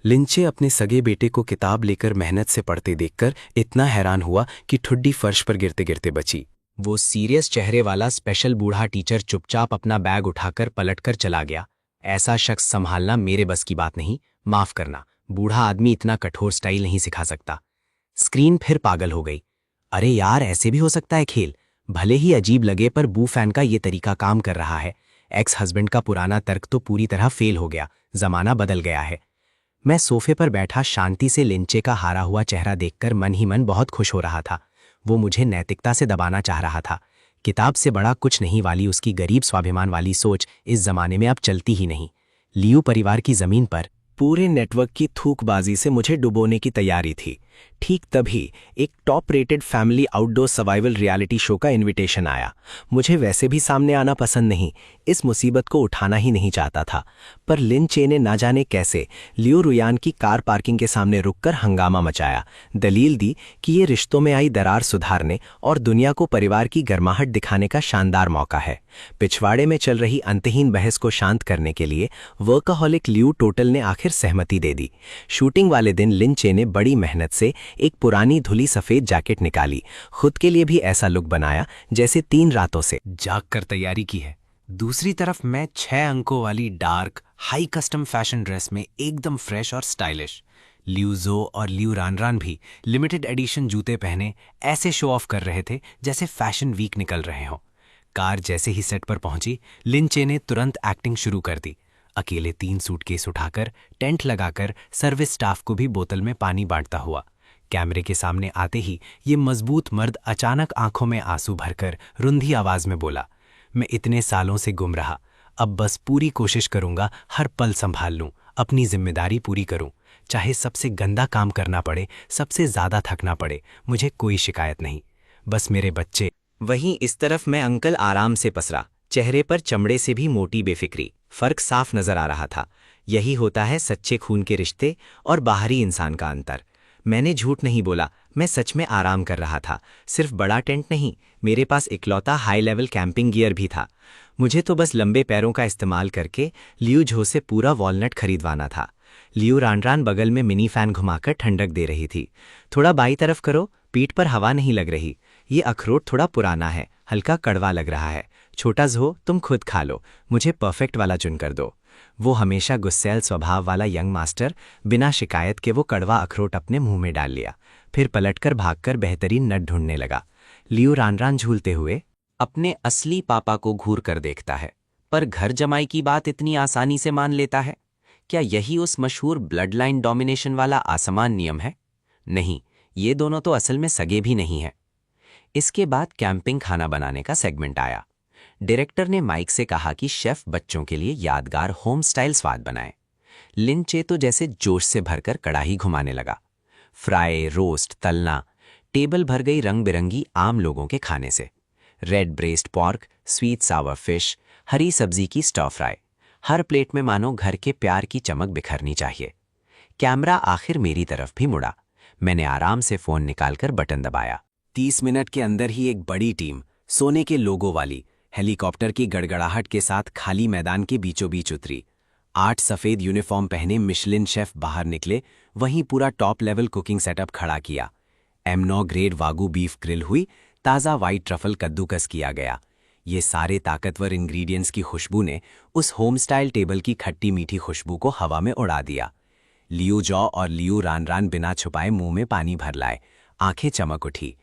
लिंचे अपने सगे बेटे को किताब लेकर मेहनत से पढ़ते देखकर इतना हैरान हुआ कि ठुड्डी फर्श पर गिरते गिरते बची। वो सीरियस चेहरे वाला स्पेशल बूढ़ा टीचर चुपचाप अपना बैग उठाकर पलटकर चला गया। ऐसा शख्स संभालना मेरे बस की बात नहीं, माफ करना। बूढ़ा आदमी इतना कठोर स्टाइल नहीं सिखा सकता। स्क्रीन फिर पागल हो गई। अरे यार, ऐसे भी हो सकता है खेल? भले ही अजीब लगे पर बू फैन का ये तरीका काम कर रहा है। एक्स हस्बैंड का पुराना तर्क तो पूरी तरह फेल हो गया। जमाना बदल गया है। मैं सोफे पर बैठा शांति से लिंचे का हारा हुआ चेहरा देखकर मन ही मन बहुत खुश हो रहा था। वो मुझे नैतिकता से दबाना चाह रहा था। किताब से बड़ा कुछ नहीं वाली उसकी गरीब स्वाभिमान वाली सोच इस जमाने में अब चलती ही नहीं। लियू परिवार की जमीन पर पूरे नेटवर्क की थूकबाजी से मुझे डुबोने की तैयारी थी। ठीक तभी एक top rated family outdoor survival reality show का इनविटेशन आया। मुझे वैसे भी सामने आना पसंद नहीं, इस मुसीबत को उठाना ही नहीं चाहता था। पर लिंचे ने ना जाने कैसे लियो रुयान की कार पार्किंग के सामने रुककर हंगामा मचाया। दलील दी कि ये रिश्तों में आई दरार सुधारने और दुनिया को परिवार की गर्माहट दिखाने का शानदार मौका है। पिछवाड़े में चल रही अंतहीन बहस को शांत करने के लिए वर्कaholic लियो टोटल ने आखिर सहमति दे दी। शूटिंग वाले दिन लिंचे ने बड़ी मेहनत से एक पुरानी धुली सफेद जैकेट निकाली। खुद के लिए भी ऐसा लुक बनाया जैसे 3 रातों से जाग कर तैयारी की है। दूसरी तरफ मैं 6 अंकों वाली dark high custom fashion dress में एकदम फ्रेश और स्टाइलिश। लियू जो और लियू रानरान भी लिमिटेड एडिशन जूते पहने ऐसे शो ऑफ कर रहे थे जैसे फैशन वीक निकल रहे हों। कार जैसे ही सेट पर पहुंची, लिंचे ने तुरंत एक्टिंग शुरू कर दी। अकेले 3 सूटकेस उठाकर, टेंट लगाकर सर्विस स्टाफ को भी बोतल में पानी बांटता हुआ। कैमरे के सामने आते ही ये मजबूत मर्द अचानक आंखों में आंसू भरकर रुंधी आवाज में बोला, मैं इतने सालों से गुम रहा, अब बस पूरी कोशिश करूंगा हर पल संभाल लूं, अपनी जिम्मेदारी पूरी करूं, चाहे सबसे गंदा काम करना पड़े, सबसे ज्यादा थकना पड़े, मुझे कोई शिकायत नहीं, बस मेरे बच्चे। वहीं इस तरफ मैं अंकल आराम से पसरा, चेहरे पर चमड़े से भी मोटी बेफिक्री। फर्क साफ नजर आ रहा था। यही होता है सच्चे खून के रिश्ते और बाहरी इंसान का अंतर। मैंने झूठ नहीं बोला, मैं सच में आराम कर रहा था। सिर्फ बड़ा टेंट नहीं, मेरे पास इकलौता हाई लेवल कैंपिंग गियर भी था। मुझे तो बस लंबे पैरों का इस्तेमाल करके लियू झो से पूरा वॉलनट खरीदवाना था। लियू रानरान बगल में मिनी फैन घुमाकर ठंडक दे रही थी। थोड़ा बाई तरफ करो, पीठ पर हवा नहीं लग रही। ये अखरोट थोड़ा पुराना है, हल्का कड़वा लग रहा है। छोटा झो, तुम खुद खा लो, मुझे परफेक्ट वाला चुनकर दो। वो हमेशा गुस्सैल स्वभाव वाला यंग मास्टर बिना शिकायत के वो कड़वा अखरोट अपने मुंह में डाल लिया, फिर पलटकर भागकर बेहतरीन नट ढूंढने लगा। लियू रानरान झूलते हुए अपने असली पापा को घूर कर देखता है, पर घर जमाई की बात इतनी आसानी से मान लेता है। क्या यही उस मशहूर ब्लड लाइन डोमिनेशन वाला आसमान नियम है? नहीं, ये दोनों तो असल में सगे भी नहीं हैं। इसके बाद कैंपिंग खाना बनाने का सेगमेंट आया। डायरेक्टर ने माइक से कहा कि शेफ बच्चों के लिए यादगार होम स्टाइल स्वाद बनाए। लिंचे तो जैसे जोश से भरकर कड़ाही घुमाने लगा। फ्राई, रोस्ट, तलना, टेबल भर गई रंग बिरंगी आम लोगों के खाने से। रेड ब्रेस्ट पॉर्क, स्वीट सावर फिश, हरी सब्जी की स्टर फ्राई, हर प्लेट में मानो घर के प्यार की चमक बिखरनी चाहिए। कैमरा आखिर मेरी तरफ भी मुड़ा। मैंने आराम से फोन निकालकर बटन दबाया। 30 मिनट के अंदर ही एक बड़ी टीम, सोने के लोगो वाली, हेलीकॉप्टर की गड़गड़ाहट के साथ खाली मैदान के बीचों बीच उतरी। 8 सफेद यूनिफॉर्म पहने मिशलिन शेफ बाहर निकले, वहीं पूरा टॉप लेवल कुकिंग सेटअप खड़ा किया। M9 ग्रेड वागू बीफ ग्रिल हुई, ताज़ा वाइट ट्रफल कद्दूकस किया गया। ये सारे ताकतवर इंग्रेडिएंट्स की खुशबू ने उस होम स्टाइल टेबल की खट्टी मीठी खुशबू को हवा में उड़ा दिया। लियू जॉ और लियू रानरान बिना छुपाए मुंह में पानी भर लाए, आंखें चमक उठी।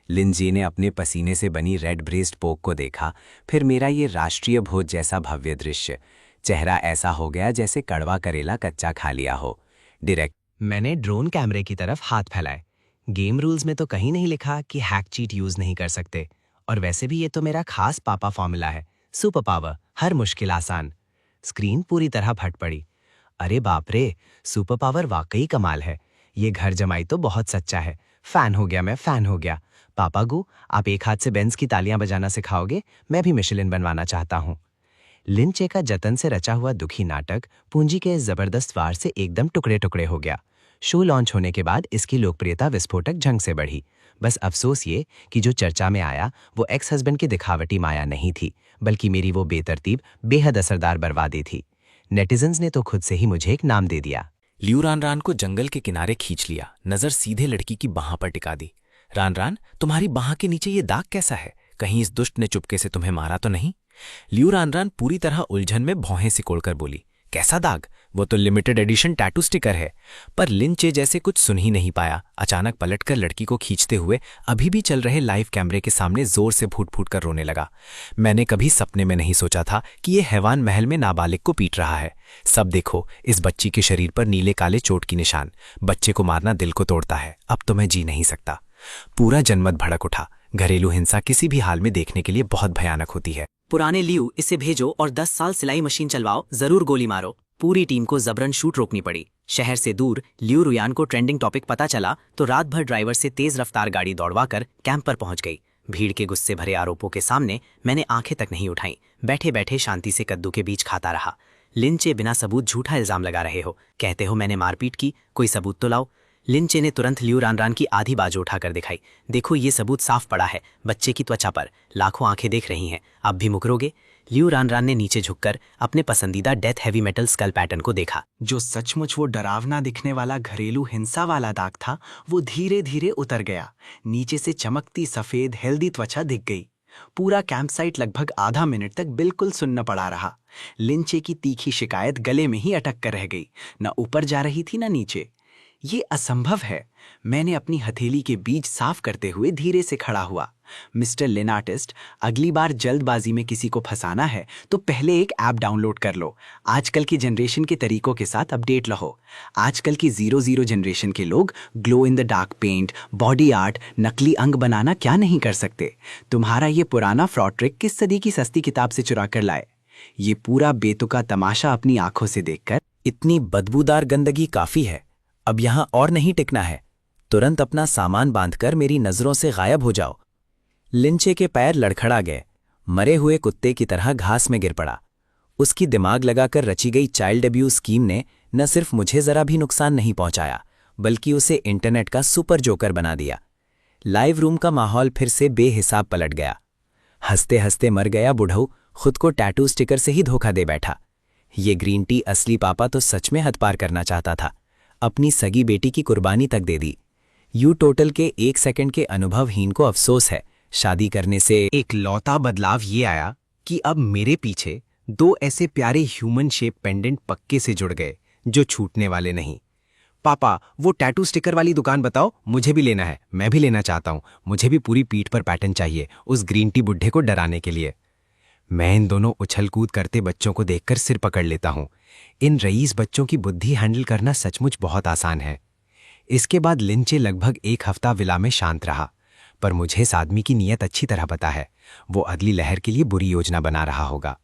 लिंजी ने अपने पसीने से बनी रेड ब्रेस्ट पोक को देखा, फिर मेरा ये राष्ट्रीय भोज जैसा भव्य दृश्य। चेहरा ऐसा हो गया जैसे कड़वा करेला कच्चा खा लिया हो। डायरेक्ट मैंने ड्रोन कैमरे की तरफ हाथ फैलाए। गेम रूल्स में तो कहीं नहीं लिखा कि हैक चीट यूज नहीं कर सकते, और वैसे भी ये तो मेरा खास पापा फॉर्मूला है, सुपर पावर, हर मुश्किल आसान। स्क्रीन पूरी तरह फट पड़ी। अरे बाप रे, सुपर पावर वाकई कमाल है। ये घर जमाई तो बहुत सच्चा है। फैन हो गया, मैं फैन हो गया। पापा गू, आप एक हाथ से बेंज की तालियां बजाना सिखाओगे? मैं भी मिशेलिन बनवाना चाहता हूं। लिंचे का जतन से रचा हुआ दुखी नाटक पूंजी के इस जबरदस्त वार से एकदम टुकड़े टुकड़े हो गया। शो लॉन्च होने के बाद इसकी लोकप्रियता विस्फोटक ढंग से बढ़ी। बस अफसोस ये कि जो चर्चा में आया वो एक्स हस्बैंड की दिखावटी माया नहीं थी, बल्कि मेरी वो बेतरतीब बेहद असरदार बर्बादी थी। नेटिजन्स ने तो खुद से ही मुझे एक नाम दे दिया। लियू रानरान को जंगल के किनारे खींच लिया, नजर सीधे लड़की की बाह पर टिका दी। रानरान, तुम्हारी बाह के नीचे ये दाग कैसा है? कहीं इस दुष्ट ने चुपके से तुम्हें मारा तो नहीं? लियू रानरान पूरी तरह उलझन में भौहें सिकोड़कर बोली, कैसा दाग? वो तो लिमिटेड एडिशन टैटू स्टिकर है। पर लिंचे जैसे कुछ सुन ही नहीं पाया। अचानक पलटकर लड़की को खींचते हुए अभी भी चल रहे लाइव कैमरे के सामने जोर से फूट फूट कर रोने लगा। मैंने कभी सपने में नहीं सोचा था कि ये हैवान महल में नाबालिग को पीट रहा है। सब देखो, इस बच्ची के शरीर पर नीले काले चोट की निशान। बच्चे को मारना दिल को तोड़ता है। अब तो मैं जी नहीं सकता। पूरा जनमत भड़क उठा। घरेलू हिंसा किसी भी हाल में देखने के लिए बहुत भयानक होती है। पुराने लियू, इसे भेजो और 10 साल सिलाई मशीन चलवाओ, जरूर गोली मारो। पूरी टीम को जबरन शूट रोकनी पड़ी। शहर से दूर लियू रुयान को ट्रेंडिंग टॉपिक पता चला तो रात भर ड्राइवर से तेज रफ्तार गाड़ी दौड़वाकर कैंप पर पहुंच गई। भीड़ के गुस्से भरे आरोपों के सामने मैंने आंखें तक नहीं उठाई। बैठे बैठे शांति से कद्दू के बीच खाता रहा। लिंचे बिना सबूत झूठा इल्जाम लगा रहे हो, कहते हो मैंने मारपीट की, कोई सबूत तो लाओ। लिंचे ने तुरंत लियू रानरान की आधी बाजू उठाकर दिखाई। देखो, ये सबूत साफ पड़ा है बच्चे की त्वचा पर। लाखों आंखें देख रही हैं। अब भी मुकरोगे? लियू रानरान ने नीचे झुककर अपने पसंदीदा death heavy metal skull pattern को देखा। जो सचमुच वो डरावना दिखने वाला घरेलू हिंसा वाला दाग था, वो धीरे धीरे उतर गया। नीचे से चमकती सफेद हेल्दी त्वचा दिख गई। पूरा कैंपसाइट लगभग आधा मिनट तक बिल्कुल सुन्न पड़ा रहा। लिंचे की तीखी शिकायत गले में ही अटक कर रह गई, न ऊपर जा रही थी न नीचे। ये असंभव है। मैंने अपनी हथेली के बीज साफ करते हुए धीरे से खड़ा हुआ। मिस्टर लिनार्टिस्ट, अगली बार जल्दबाजी में किसी को फंसाना है तो पहले एक ऐप डाउनलोड कर लो। आजकल की जनरेशन के तरीकों के साथ अपडेट रहो। आजकल की 00 जनरेशन के लोग glow in the dark paint, body art, नकली अंग बनाना क्या नहीं कर सकते। तुम्हारा ये पुराना फ्रॉड ट्रिक किस सदी की सस्ती किताब से चुरा कर लाए? ये पूरा बेतुका तमाशा अपनी आंखों से देखकर इतनी बदबूदार गंदगी काफी है, अब यहां और नहीं टिकना है। तुरंत अपना सामान बांधकर मेरी नजरों से गायब हो जाओ। लिंचे के पैर लड़खड़ा गए, मरे हुए कुत्ते की तरह घास में गिर पड़ा। उसकी दिमाग लगाकर रची गई चाइल्ड अब्यूज स्कीम ने न सिर्फ मुझे जरा भी नुकसान नहीं पहुंचाया, बल्कि उसे इंटरनेट का सुपर जोकर बना दिया। लाइव रूम का माहौल फिर से बेहिसाब पलट गया। हंसते हंसते मर गया बुढ़ऊ खुद को टैटू स्टिकर से ही धोखा दे बैठा। ये ग्रीन टी असली पापा तो सच में हद पार करना चाहता था, अपनी सगी बेटी की कुर्बानी तक दे दी। यू टोटल के 1 सेकंड के अनुभवहीन को अफसोस है, शादी करने से एक लौता बदलाव ये आया कि अब मेरे पीछे 2 ऐसे प्यारे ह्यूमन शेप पेंडेंट पक्के से जुड़ गए जो छूटने वाले नहीं। पापा, वो टैटू स्टिकर वाली दुकान बताओ, मुझे भी लेना है, मैं भी लेना चाहता हूँ। मुझे भी पूरी पीठ पर पैटर्न चाहिए, उस ग्रीन टी बुड्ढे को डराने के लिए। मैं इन दोनों उछल कूद करते बच्चों को देखकर सिर पकड़ लेता हूँ। इन रईस बच्चों की बुद्धि हैंडल करना सचमुच बहुत आसान है। इसके बाद लिंचे लगभग 1 हफ्ता विला में शांत रहा, पर मुझे इस आदमी की नीयत अच्छी तरह पता है। वो अगली लहर के लिए बुरी योजना बना रहा होगा।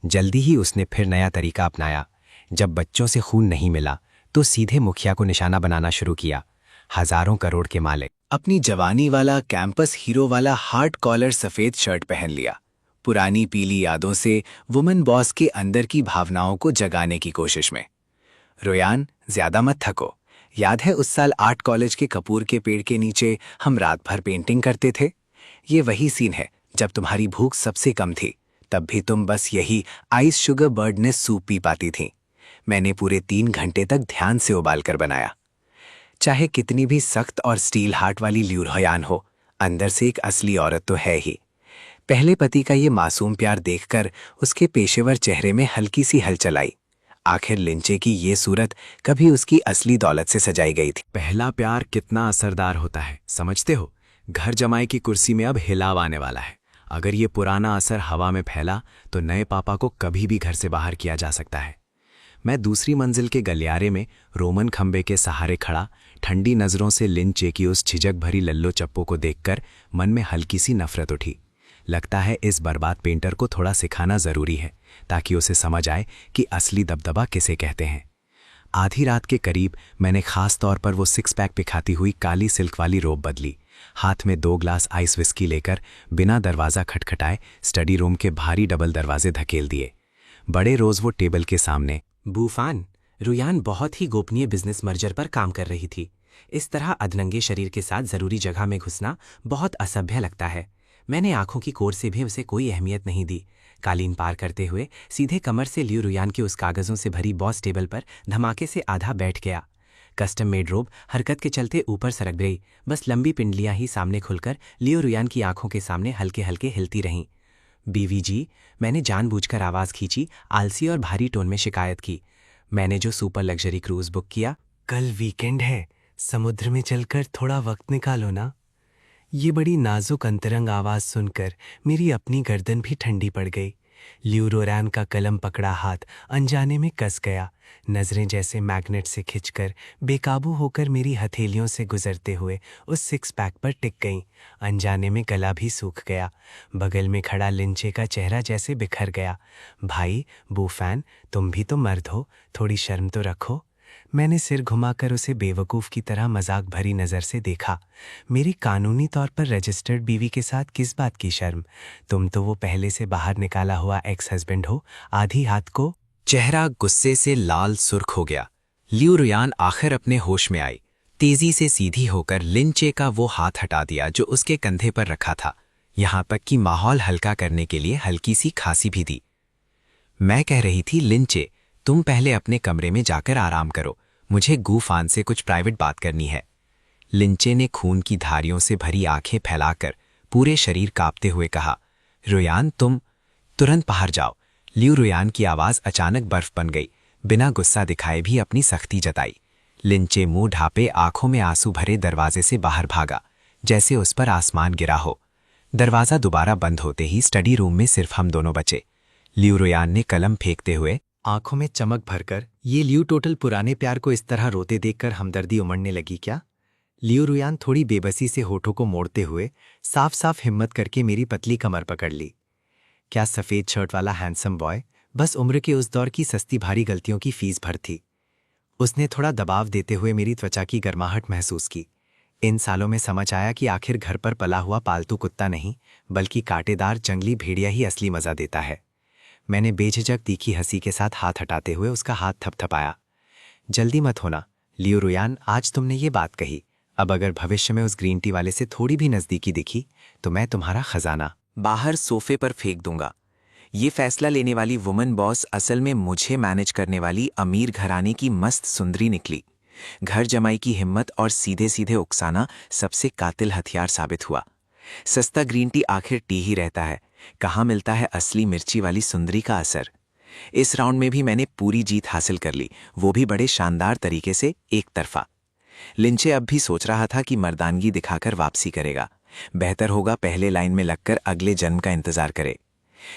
जल्दी ही उसने फिर नया तरीका अपनाया। जब बच्चों से खून नहीं मिला तो सीधे मुखिया को निशाना बनाना शुरू किया। हजारों करोड़ के मालिक। अपनी जवानी वाला कैंपस हीरो वाला हार्ड कॉलर सफेद शर्ट पहन लिया। पुरानी पीली यादों से वुमन बॉस के अंदर की भावनाओं को जगाने की कोशिश में। रोयान, ज्यादा मत थको। याद है उस साल आर्ट कॉलेज के कपूर के पेड़ के नीचे हम रात भर पेंटिंग करते थे? ये वही सीन है जब तुम्हारी भूख सबसे कम थी। तब भी तुम बस यही आइस शुगर बर्डनेस सूप पी पाती थी। मैंने पूरे 3 घंटे तक ध्यान से उबाल कर बनाया। चाहे कितनी भी सख्त और स्टील हार्ट वाली ल्यूरहयान हो, अंदर से एक असली औरत तो है ही। पहले पति का ये मासूम प्यार देखकर उसके पेशेवर चेहरे में हल्की सी हलचल आई। आखिर लिंचे की ये सूरत कभी उसकी असली दौलत से सजाई गई थी। पहला प्यार कितना असरदार होता है, समझते हो? घर जमाई की कुर्सी में अब हिलाव आने वाला है। अगर ये पुराना असर हवा में फैला तो नए पापा को कभी भी घर से बाहर किया जा सकता है। मैं दूसरी मंजिल के गलियारे में रोमन खंबे के सहारे खड़ा ठंडी नजरों से लिंचे की उस झिझक भरी लल्लो चप्पो को देखकर मन में हल्की सी नफरत उठी। लगता है इस बर्बाद पेंटर को थोड़ा सिखाना जरूरी है ताकि उसे समझ आए कि असली दबदबा किसे कहते हैं। आधी रात के करीब मैंने खास तौर पर वो 6 पैक पे खाती हुई काली सिल्क वाली रोब बदली। हाथ में 2 ग्लास आइस विस्की लेकर बिना दरवाज़ा खटखटाए स्टडी रूम के भारी डबल दरवाजे धकेल दिए। बड़े रोज वो टेबल के सामने। बूफान, रुयान बहुत ही गोपनीय बिजनेस मर्जर पर काम कर रही थी। इस तरह अधनंगे शरीर के साथ जरूरी जगह में घुसना बहुत असभ्य लगता है। मैंने आंखों की कोर से भी उसे कोई अहमियत नहीं दी। कालीन पार करते हुए सीधे कमर से लियो रुयान के उस कागजों से भरी बॉस टेबल पर धमाके से आधा बैठ गया। कस्टम मेड रोब हरकत के चलते ऊपर सरक गई। बस लंबी पिंडलियां ही सामने खुलकर लियो रुयान की आंखों के सामने हल्के हल्के हिलती रहीं। बीवी जी, मैंने जानबूझकर आवाज खींची, आलसी और भारी टोन में शिकायत की। मैंने जो सुपर लग्जरी क्रूज बुक किया। कल वीकेंड है, समुद्र में चलकर थोड़ा वक्त निकालो ना। ये बड़ी नाजुक अंतरंग आवाज सुनकर मेरी अपनी गर्दन भी ठंडी पड़ गई। लियो रुयान का कलम पकड़ा हाथ अनजाने में कस गया। नजरें जैसे मैग्नेट से खिंचकर बेकाबू होकर मेरी हथेलियों से गुजरते हुए उस 6 पैक पर टिक गईं। अनजाने में गला भी सूख गया। बगल में खड़ा लिंचे का चेहरा जैसे बिखर गया। भाई बूफैन, तुम भी तो मर्द हो, थोड़ी शर्म तो रखो। मैंने सिर घुमाकर उसे बेवकूफ़ की तरह मजाक भरी नज़र से देखा। मेरी कानूनी तौर पर रजिस्टर्ड बीवी के साथ किस बात की शर्म? तुम तो वो पहले से बाहर निकाला हुआ एक्स हस्बैंड हो। आधी हाथ को। चेहरा गुस्से से लाल सुर्ख हो गया। लियो रुयान आखिर अपने होश में आई। तेजी से सीधी होकर लिंचे का वो हाथ हटा दिया जो उसके कंधे पर रखा था। यहां तक कि माहौल हल्का करने के लिए हल्की सी खांसी भी दी। मैं कह रही थी, लिंचे, तुम पहले अपने कमरे में जाकर आराम करो, मुझे गूफान से कुछ प्राइवेट बात करनी है। लिंचे ने खून की धारियों से भरी आंखें फैलाकर पूरे शरीर कांपते हुए कहा, रुयान, तुम तुरंत बाहर जाओ। लियू रुयान की आवाज अचानक बर्फ बन गई। बिना गुस्सा दिखाए भी अपनी सख्ती जताई। लिंचे मुंह ढापे, आंखों में आंसू भरे दरवाजे से बाहर भागा, जैसे उस पर आसमान गिरा हो। दरवाजा दोबारा बंद होते ही स्टडी रूम में सिर्फ हम दोनों बचे। लियू रुयान ने कलम फेंकते हुए आंखों में चमक भरकर, ये लियू टोटल पुराने प्यार को इस तरह रोते देखकर हमदर्दी उमड़ने लगी क्या? लियू रुयान थोड़ी बेबसी से होठों को मोड़ते हुए साफ साफ हिम्मत करके मेरी पतली कमर पकड़ ली। क्या सफेद शर्ट वाला हैंडसम बॉय बस उम्र के उस दौर की सस्ती भारी गलतियों की फीस भर थी। उसने थोड़ा दबाव देते हुए मेरी त्वचा की गर्माहट महसूस की। इन सालों में समझ आया कि आखिर घर पर पला हुआ पालतू कुत्ता नहीं, बल्कि कांटेदार जंगली भेड़िया ही असली मजा देता है। मैंने बेझिझक तीखी हंसी के साथ हाथ हटाते हुए उसका हाथ थपथपाया। जल्दी मत होना लियू रुयान, आज तुमने ये बात कही, अब अगर भविष्य में उस ग्रीन टी वाले से थोड़ी भी नजदीकी दिखी तो मैं तुम्हारा खजाना बाहर सोफे पर फेंक दूंगा। ये फैसला लेने वाली वुमन बॉस असल में मुझे मैनेज करने वाली अमीर घराने की मस्त सुंदरी निकली। घर जमाई की हिम्मत और सीधे सीधे उकसाना सबसे कातिल हथियार साबित हुआ। सस्ता ग्रीन टी आखिर टी ही रहता है, कहाँ मिलता है असली मिर्ची वाली सुंदरी का असर। इस राउंड में भी मैंने पूरी जीत हासिल कर ली, वो भी बड़े शानदार तरीके से, एक तरफा। लिंचे अब भी सोच रहा था कि मर्दानगी दिखाकर वापसी करेगा। बेहतर होगा पहले लाइन में लगकर अगले जन्म का इंतजार करे।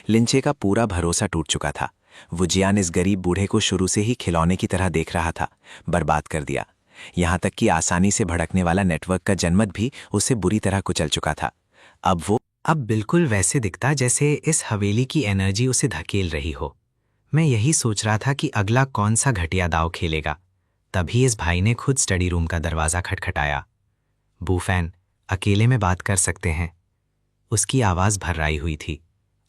लिंचे का पूरा भरोसा टूट चुका था। वुजियान इस गरीब बूढ़े को शुरू से ही खिलौने की तरह देख रहा था, बर्बाद कर दिया। यहां तक कि आसानी से भड़कने वाला नेटवर्क का जनमत भी उसे बुरी तरह कुचल चुका था। अब बिल्कुल वैसे दिखता जैसे इस हवेली की एनर्जी उसे धकेल रही हो। मैं यही सोच रहा था कि अगला कौन सा घटिया दाव खेलेगा। तभी इस भाई ने खुद स्टडी रूम का दरवाज़ा खटखटाया। बूफैन, अकेले में बात कर सकते हैं? उसकी आवाज़ भर्राई हुई थी।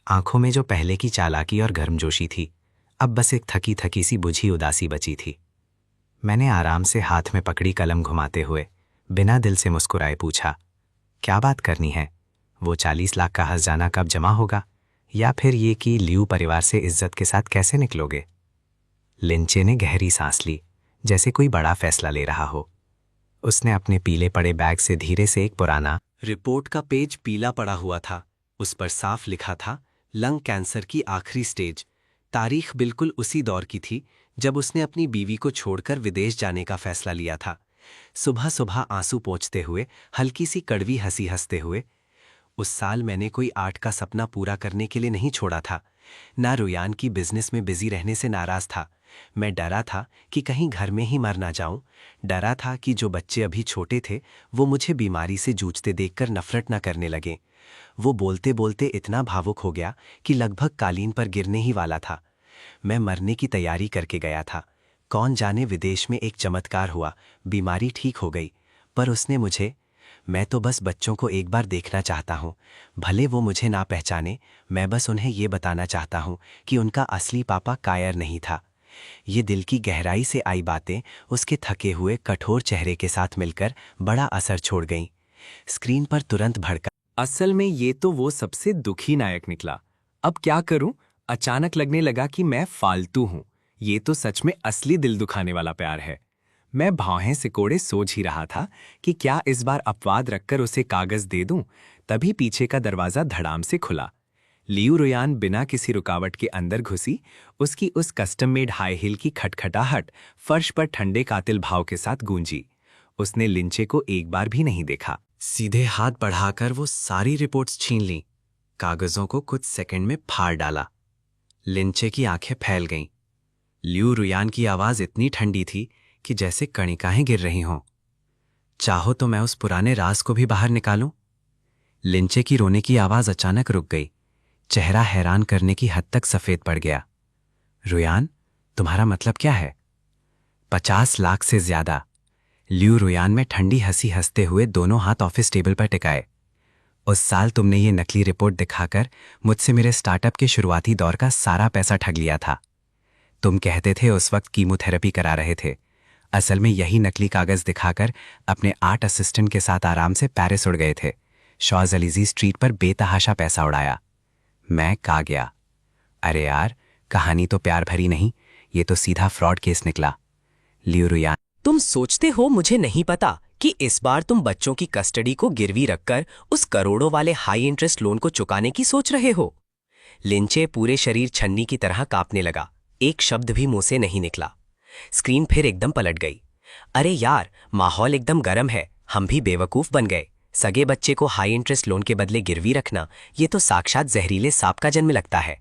आंखों में जो पहले की चालाकी और गर्मजोशी थी, अब बस एक थकी थकी सी बुझी उदासी बची थी। मैंने आराम से हाथ में पकड़ी कलम घुमाते हुए बिना दिल से मुस्कुराए पूछा, क्या बात करनी है? वो 40 लाख का हर्जाना कब जमा होगा, या फिर ये कि लियू परिवार से इज्जत के साथ कैसे निकलोगे? लिंचे ने गहरी सांस ली, जैसे कोई बड़ा फैसला ले रहा हो। उसने अपने पीले पड़े बैग से धीरे से एक पुराना रिपोर्ट का पेज पीला पड़ा हुआ था। उस पर साफ लिखा था, लंग कैंसर की आखिरी स्टेज। तारीख बिल्कुल उसी दौर की थी जब उसने अपनी बीवी को छोड़कर विदेश जाने का फैसला लिया था। सुबह सुबह आंसू पोंछते हुए, हल्की सी कड़वी हंसी हंसते हुए। उस साल मैंने कोई आर्ट का सपना पूरा करने के लिए नहीं छोड़ा था। ना रुयान की बिजनेस में बिजी रहने से नाराज था। मैं डरा था कि कहीं घर में ही मर ना जाऊं। डरा था कि जो बच्चे अभी छोटे थे वो मुझे बीमारी से जूझते देखकर नफरत न करने लगे। वो बोलते बोलते इतना भावुक हो गया कि लगभग कालीन पर गिरने ही वाला था। मैं मरने की तैयारी करके गया था। कौन जाने विदेश में एक चमत्कार हुआ, बीमारी ठीक हो गई। पर उसने मुझे, मैं तो बस बच्चों को एक बार देखना चाहता हूँ। भले वो मुझे ना पहचाने, मैं बस उन्हें ये बताना चाहता हूँ कि उनका असली पापा कायर नहीं था। ये दिल की गहराई से आई बातें उसके थके हुए कठोर चेहरे के साथ मिलकर बड़ा असर छोड़ गईं। स्क्रीन पर तुरंत भड़का, असल में ये तो वो सबसे दुखी नायक निकला। अब क्या करूं? अचानक लगने लगा कि मैं फालतू हूं। ये तो सच में असली दिल दुखाने वाला प्यार है। मैं भाहें सिकोड़े सोच ही रहा था कि क्या इस बार अपवाद रखकर उसे कागज दे दूं, तभी पीछे का दरवाजा धड़ाम से खुला। लियू रुयान बिना किसी रुकावट के अंदर घुसी। उसकी उस कस्टम मेड हाई हील की खटखटाहट फर्श पर ठंडे कातिल भाव के साथ गूंजी। उसने लिंचे को एक बार भी नहीं देखा। सीधे हाथ बढ़ाकर वो सारी रिपोर्ट्स छीन लीं, कागजों को कुछ सेकंड में फाड़ डाला। लिंचे की आंखें फैल गईं। लियू रुयान की आवाज इतनी ठंडी थी कि जैसे कणिकाएं गिर रही हों। चाहो तो मैं उस पुराने राज को भी बाहर निकालूं? लिंचे की रोने की आवाज अचानक रुक गई। चेहरा हैरान करने की हद तक सफेद पड़ गया। रुयान, तुम्हारा मतलब क्या है? 50 लाख से ज्यादा। लियू रुयान में ठंडी हंसी हंसते हुए दोनों हाथ ऑफिस टेबल पर टिकाए। उस साल तुमने ये नकली रिपोर्ट दिखाकर मुझसे मेरे स्टार्टअप के शुरुआती दौर का सारा पैसा ठग लिया था। तुम कहते थे उस वक्त कीमोथेरेपी करा रहे थे। असल में यही नकली कागज दिखाकर अपने आर्ट असिस्टेंट के साथ आराम से पेरिस उड़ गए थे। शॉज़-एलिज़ी स्ट्रीट पर बेतहाशा पैसा उड़ाया। मैं का गया। अरे यार, कहानी तो प्यार भरी नहीं, ये तो सीधा फ्रॉड केस निकला। लियू रुयान, तुम सोचते हो मुझे नहीं पता कि इस बार तुम बच्चों की कस्टडी को गिरवी रखकर उस करोड़ों वाले हाई इंटरेस्ट लोन को चुकाने की सोच रहे हो। लिंचे पूरे शरीर छन्नी की तरह कांपने लगा। एक शब्द भी मुंह से नहीं निकला। स्क्रीन फिर एकदम पलट गई। अरे यार, माहौल एकदम गर्म है, हम भी बेवकूफ बन गए। सगे बच्चे को हाई इंटरेस्ट लोन के बदले गिरवी रखना, ये तो साक्षात जहरीले सांप का जन्म लगता है।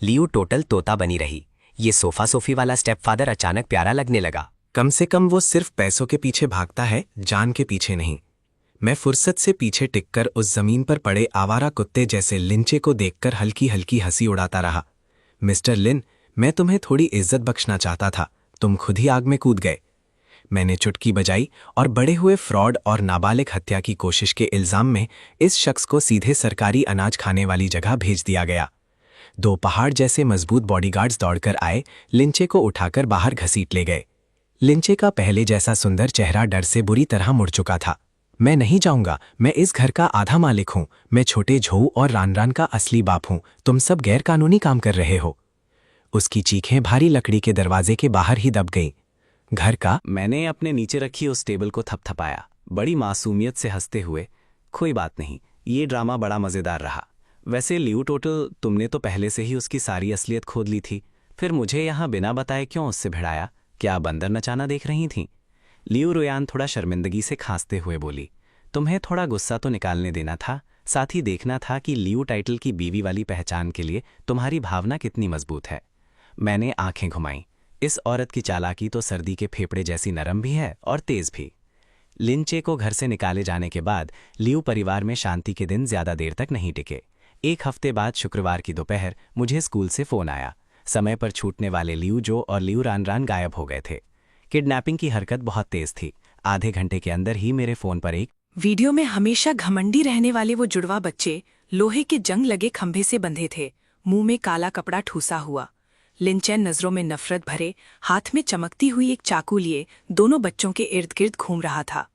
लियू टोटल तोता बनी रही। ये सोफा सोफी वाला स्टेपफादर अचानक प्यारा लगने लगा। कम से कम वो सिर्फ पैसों के पीछे भागता है, जान के पीछे नहीं। मैं फुर्सत से पीछे टिककर उस जमीन पर पड़े आवारा कुत्ते जैसे लिंचे को देखकर हल्की हल्की हंसी उड़ाता रहा। मिस्टर लिन, मैं तुम्हें थोड़ी इज्जत बख्शना चाहता था, तुम खुद ही आग में कूद गए। मैंने चुटकी बजाई और बड़े हुए फ्रॉड और नाबालिग हत्या की कोशिश के इल्जाम में इस शख्स को सीधे सरकारी अनाज खाने वाली जगह भेज दिया गया। 2 पहाड़ जैसे मजबूत बॉडीगार्ड्स दौड़कर आए, लिंचे को उठाकर बाहर घसीट ले गए। लिंचे का पहले जैसा सुंदर चेहरा डर से बुरी तरह मुड़ चुका था। मैं नहीं जाऊंगा, मैं इस घर का आधा मालिक हूं, मैं छोटे झोऊ और रानरान का असली बाप हूं, तुम सब गैर कानूनी काम कर रहे हो। उसकी चीखें भारी लकड़ी के दरवाजे के बाहर ही दब गईं। घर का मैंने अपने नीचे रखी उस टेबल को थपथपाया, बड़ी मासूमियत से हंसते हुए। कोई बात नहीं, ये ड्रामा बड़ा मजेदार रहा। वैसे लियू टोटल, तुमने तो पहले से ही उसकी सारी असलियत खोद ली थी, फिर मुझे यहाँ बिना बताए क्यों उससे भिड़ाया? क्या बंदर नचाना देख रही थीं? लियू रुयान थोड़ा शर्मिंदगी से खांसते हुए बोली। तुम्हें थोड़ा गुस्सा तो निकालने देना था, साथ ही देखना था कि लियू टाइटल की बीवी वाली पहचान के लिए तुम्हारी भावना कितनी मजबूत है। मैंने आंखें घुमाईं। इस औरत की चालाकी तो सर्दी के फेफड़े जैसी नरम भी है और तेज भी। लिंचे को घर से निकाले जाने के बाद लियू परिवार में शांति के दिन ज्यादा देर तक नहीं टिके। 1 हफ्ते बाद शुक्रवार की दोपहर मुझे स्कूल से फोन आया। समय पर छूटने वाले लियू जो और लियू रानरान गायब हो गए थे। किडनैपिंग की हरकत बहुत तेज थी। आधे घंटे के अंदर ही मेरे फोन पर एक वीडियो में हमेशा घमंडी रहने वाले वो जुड़वा बच्चे लोहे के जंग लगे खंभे से बंधे थे, मुंह में काला कपड़ा ठूसा हुआ। लिंचेन नजरों में नफरत भरे, हाथ में चमकती हुई एक चाकू लिए दोनों बच्चों के इर्द गिर्द घूम रहा था।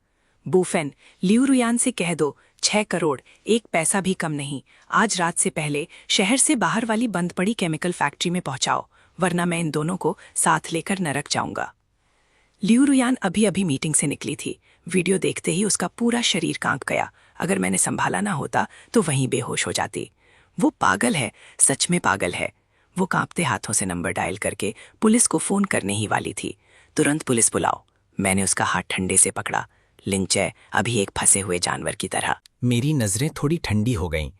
बूफेन, लियू रुयान से कह दो 6 करोड़, 1 पैसा भी कम नहीं, आज रात से पहले शहर से बाहर वाली बंद पड़ी केमिकल फैक्ट्री में पहुंचाओ, वरना मैं इन दोनों को साथ लेकर नरक जाऊंगा। लियू रुयान अभी अभी मीटिंग से निकली थी। वीडियो देखते ही उसका पूरा शरीर कांप गया। अगर मैंने संभाला ना होता तो वहीं बेहोश हो जाती। वो पागल है, सच में पागल है। वो कांपते हाथों से नंबर डायल करके पुलिस को फोन करने ही वाली थी। तुरंत पुलिस बुलाओ। मैंने उसका हाथ ठंडे से पकड़ा। लिंचे अभी एक फंसे हुए जानवर की तरह। मेरी नजरें थोड़ी ठंडी हो गईं।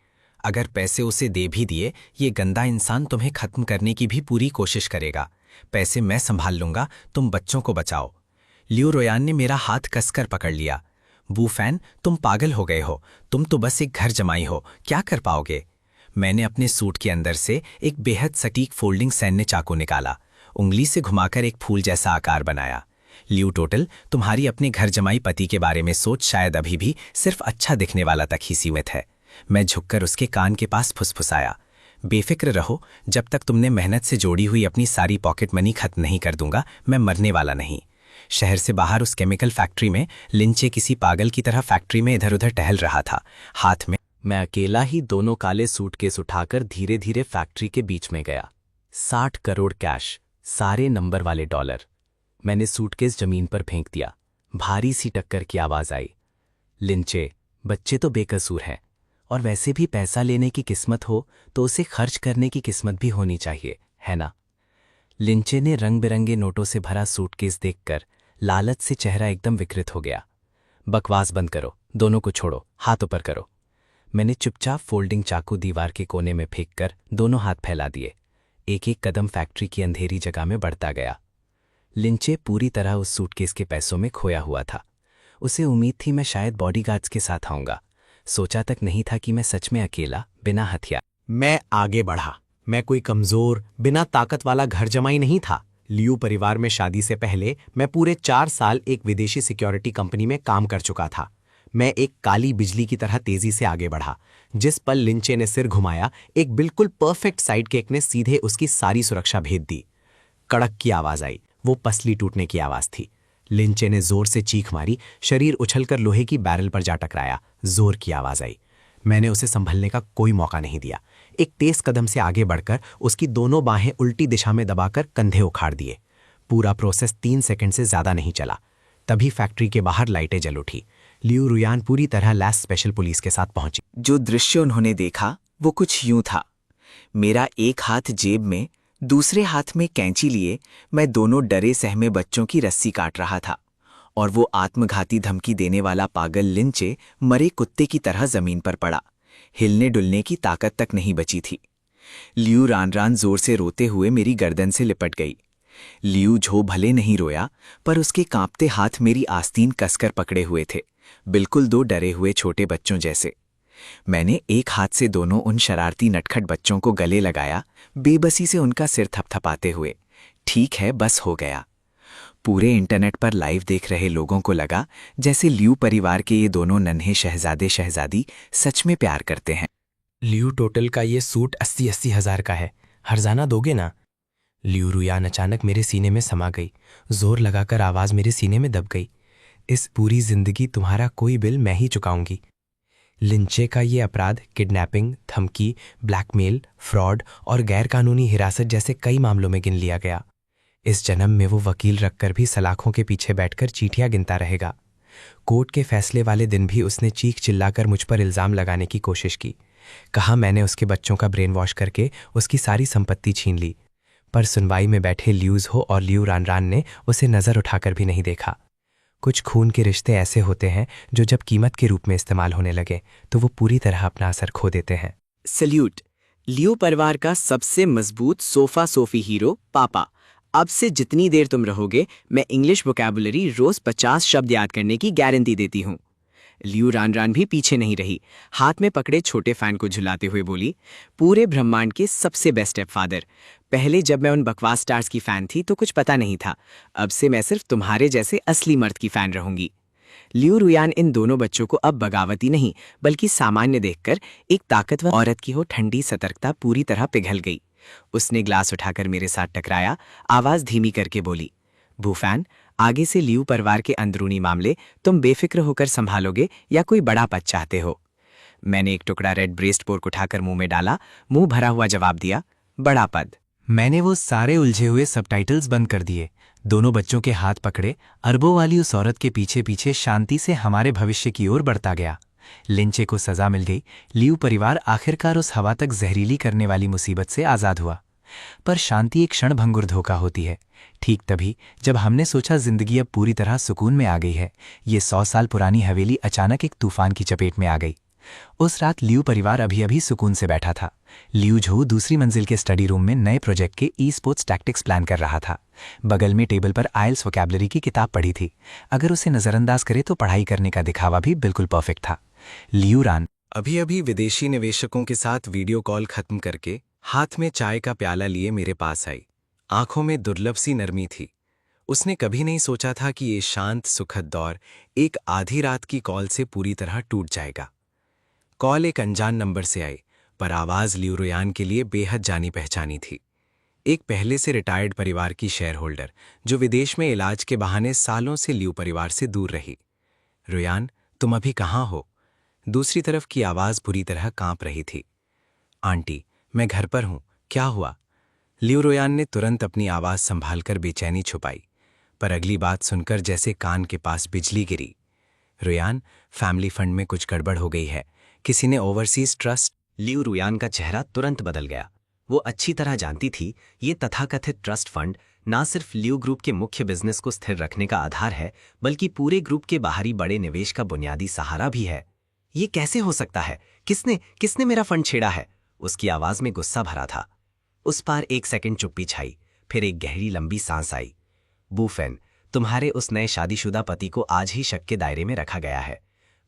अगर पैसे उसे दे भी दिए, ये गंदा इंसान तुम्हें खत्म करने की भी पूरी कोशिश करेगा। पैसे मैं संभाल लूंगा, तुम बच्चों को बचाओ। लियू रोयान ने मेरा हाथ कसकर पकड़ लिया। बूफैन, तुम पागल हो गए हो, तुम तो बस एक घर जमाई हो, क्या कर पाओगे? मैंने अपने सूट के अंदर से एक बेहद सटीक फोल्डिंग सैन्य चाकू निकाला, उंगली से घुमाकर एक फूल जैसा आकार बनाया। लियू टोटल, तुम्हारी अपने घर जमाई पति के बारे में सोच शायद अभी भी सिर्फ अच्छा दिखने वाला तक ही सीमित है। मैं झुककर उसके कान के पास फुसफुसाया, बेफिक्र रहो, जब तक तुमने मेहनत से जोड़ी हुई अपनी सारी पॉकेट मनी खत्म नहीं कर दूंगा, मैं मरने वाला नहीं। शहर से बाहर उस केमिकल फैक्ट्री में लिंचे किसी पागल की तरह फैक्ट्री में इधर उधर टहल रहा था, हाथ में। मैं अकेला ही दोनों काले सूटकेस उठाकर धीरे धीरे फैक्ट्री के बीच में गया। 60 करोड़ कैश, सारे नंबर वाले डॉलर। मैंने सूटकेस जमीन पर फेंक दिया। भारी सी टक्कर की आवाज आई। लिंचे, बच्चे तो बेकसूर हैं, और वैसे भी पैसा लेने की किस्मत हो तो उसे खर्च करने की किस्मत भी होनी चाहिए, है ना? लिंचे ने रंग बिरंगे नोटों से भरा सूटकेस देखकर लालच से चेहरा एकदम विकृत हो गया। बकवास बंद करो, दोनों को छोड़ो, हाथ ऊपर करो। मैंने चुपचाप फोल्डिंग चाकू दीवार के कोने में फेंककर दोनों हाथ फैला दिए। एक एक कदम फैक्ट्री की अंधेरी जगह में बढ़ता गया। लिंचे पूरी तरह उस सूटकेस के पैसों में खोया हुआ था। उसे उम्मीद थी मैं शायद बॉडीगार्ड्स के साथ आऊंगा। सोचा तक नहीं था कि मैं सच में अकेला, बिना हथियार। मैं आगे बढ़ा। मैं कोई कमजोर, बिना ताकत वाला घर जमाई नहीं था। लियू परिवार में शादी से पहले मैं पूरे 4 साल एक विदेशी सिक्योरिटी कंपनी में काम कर चुका था। मैं एक काली बिजली की तरह तेजी से आगे बढ़ा। जिस पल लिंचे ने सिर घुमाया, एक बिल्कुल परफेक्ट साइड किक ने सीधे उसकी सारी सुरक्षा भेद दी। कड़क की आवाज आई, वो पसली टूटने की आवाज थी। लिंचे ने जोर से चीख मारी, शरीर उछलकर लोहे की बैरल पर जा टकराया। जोर की आवाज आई। मैंने उसे संभलने का कोई मौका नहीं दिया। एक तेज कदम से आगे बढ़कर उसकी दोनों बाहें उल्टी दिशा में दबाकर कंधे उखाड़ दिए। पूरा प्रोसेस 3 सेकंड से ज्यादा नहीं चला। तभी फैक्ट्री के बाहर लाइटें जल उठी। लियू रुयान पूरी तरह लैस स्पेशल पुलिस के साथ पहुंची। जो दृश्य उन्होंने देखा वो कुछ यूं था। मेरा एक हाथ जेब में, दूसरे हाथ में कैंची लिए मैं दोनों डरे सहमे बच्चों की रस्सी काट रहा था और वो आत्मघाती धमकी देने वाला पागल लिंचे मरे कुत्ते की तरह जमीन पर पड़ा। हिलने डुलने की ताकत तक नहीं बची थी। लियू रान जोर से रोते हुए मेरी गर्दन से लिपट गई। लियू झो भले नहीं रोया, पर उसके कांपते हाथ मेरी आस्तीन कसकर पकड़े हुए थे, बिल्कुल दो डरे हुए छोटे बच्चों जैसे। मैंने एक हाथ से दोनों उन शरारती नटखट बच्चों को गले लगाया, बेबसी से उनका सिर थपथपाते हुए। ठीक है, बस हो गया। पूरे इंटरनेट पर लाइव देख रहे लोगों को लगा जैसे लियू परिवार के ये दोनों नन्हे शहजादे शहजादी सच में प्यार करते हैं। लियू टोटल का ये सूट 80-80 हज़ार का है, हर्जाना दोगे ना? लियू रुयान अचानक मेरे सीने में समा गई। जोर लगाकर आवाज़ मेरे सीने में दब गई। इस पूरी जिंदगी तुम्हारा कोई बिल मैं ही चुकाऊंगी। लिंचे का ये अपराध किडनैपिंग, धमकी, ब्लैकमेल, फ्रॉड और गैरकानूनी हिरासत जैसे कई मामलों में गिन लिया गया। इस जन्म में वो वकील रखकर भी सलाखों के पीछे बैठकर चीटियां गिनता रहेगा। कोर्ट के फैसले वाले दिन भी उसने चीख चिल्लाकर मुझ पर इल्ज़ाम लगाने की कोशिश की। कहा मैंने उसके बच्चों का ब्रेन वॉश करके उसकी सारी संपत्ति छीन ली, पर सुनवाई में बैठे ल्यूज हो और लियू रान ने उसे नज़र उठाकर भी नहीं देखा। कुछ खून के रिश्ते ऐसे होते हैं जो जब कीमत के रूप में इस्तेमाल होने लगे तो वो पूरी तरह अपना असर खो देते हैं। सल्यूट। लियू परिवार का सबसे मजबूत सोफा सोफी हीरो पापा। अब से जितनी देर तुम रहोगे, मैं इंग्लिश वोकैबुलरी रोज 50 शब्द याद करने की गारंटी देती हूँ। लियू रान भी पीछे नहीं रही। हाथ में पकड़े छोटे फैन को झुलाते हुए बोली, पूरे ब्रह्मांड के सबसे बेस्ट स्टेप फादर। पहले जब मैं उन बकवास स्टार्स की फैन थी तो कुछ पता नहीं था, अब से मैं सिर्फ तुम्हारे जैसे असली मर्द की फैन रहूंगी। लियू रुयान इन दोनों बच्चों को अब बगावती नहीं बल्कि सामान्य देखकर एक ताकतवर औरत की हो ठंडी सतर्कता पूरी तरह पिघल गई। उसने ग्लास उठाकर मेरे साथ टकराया, आवाज धीमी करके बोली, बूफैन, आगे से लियू परिवार के अंदरूनी मामले तुम बेफिक्र होकर संभालोगे या कोई बड़ा पद चाहते हो? मैंने एक टुकड़ा रेड ब्रेस्ट पोर्क उठाकर मुंह में डाला, मुंह भरा हुआ जवाब दिया, बड़ा पद। मैंने वो सारे उलझे हुए सबटाइटल्स बंद कर दिए, दोनों बच्चों के हाथ पकड़े, अरबों वाली उस औरत के पीछे पीछे शांति से हमारे भविष्य की ओर बढ़ता गया। लिंचे को सजा मिल गई। लियू परिवार आखिरकार उस हवा तक जहरीली करने वाली मुसीबत से आज़ाद हुआ। पर शांति एक क्षणभंगुर धोखा होती है। ठीक तभी जब हमने सोचा जिंदगी अब पूरी तरह सुकून में आ गई है, ये 100 साल पुरानी हवेली अचानक एक तूफान की चपेट में आ गई। उस रात लियू परिवार अभी अभी सुकून से बैठा था। लियू झो दूसरी मंजिल के स्टडी रूम में नए प्रोजेक्ट के ई स्पोर्ट्स टैक्टिक्स प्लान कर रहा था। बगल में टेबल पर आइल्स वोकैबुलरी की किताब पड़ी थी। अगर उसे नजरअंदाज करे तो पढ़ाई करने का दिखावा भी बिल्कुल परफेक्ट था। लियू रान अभी अभी विदेशी निवेशकों के साथ वीडियो कॉल खत्म करके हाथ में चाय का प्याला लिए मेरे पास आई। आंखों में दुर्लभ सी नरमी थी। उसने कभी नहीं सोचा था कि ये शांत सुखद दौर एक आधी रात की कॉल से पूरी तरह टूट जाएगा। कॉल एक अनजान नंबर से आई, पर आवाज लियू रुयान के लिए बेहद जानी पहचानी थी। एक पहले से रिटायर्ड परिवार की शेयर होल्डर जो विदेश में इलाज के बहाने सालों से लियू परिवार से दूर रही। रुयान, तुम अभी कहाँ हो? दूसरी तरफ की आवाज बुरी तरह कांप रही थी। आंटी, मैं घर पर हूं, क्या हुआ? लियू रुयान ने तुरंत अपनी आवाज संभालकर बेचैनी छुपाई, पर अगली बात सुनकर जैसे कान के पास बिजली गिरी। रुयान, फैमिली फंड में कुछ गड़बड़ हो गई है। किसी ने ओवरसीज ट्रस्ट। लियू रुयान का चेहरा तुरंत बदल गया। वो अच्छी तरह जानती थी ये तथाकथित ट्रस्ट फंड ना सिर्फ लियू ग्रुप के मुख्य बिजनेस को स्थिर रखने का आधार है, बल्कि पूरे ग्रुप के बाहरी बड़े निवेश का बुनियादी सहारा भी है। ये कैसे हो सकता है? किसने मेरा फंड छेड़ा है? उसकी आवाज में गुस्सा भरा था। उस पार एक सेकंड चुप्पी छाई, फिर एक गहरी लंबी सांस आई। बूफेन, तुम्हारे उस नए शादीशुदा पति को आज ही शक के दायरे में रखा गया है।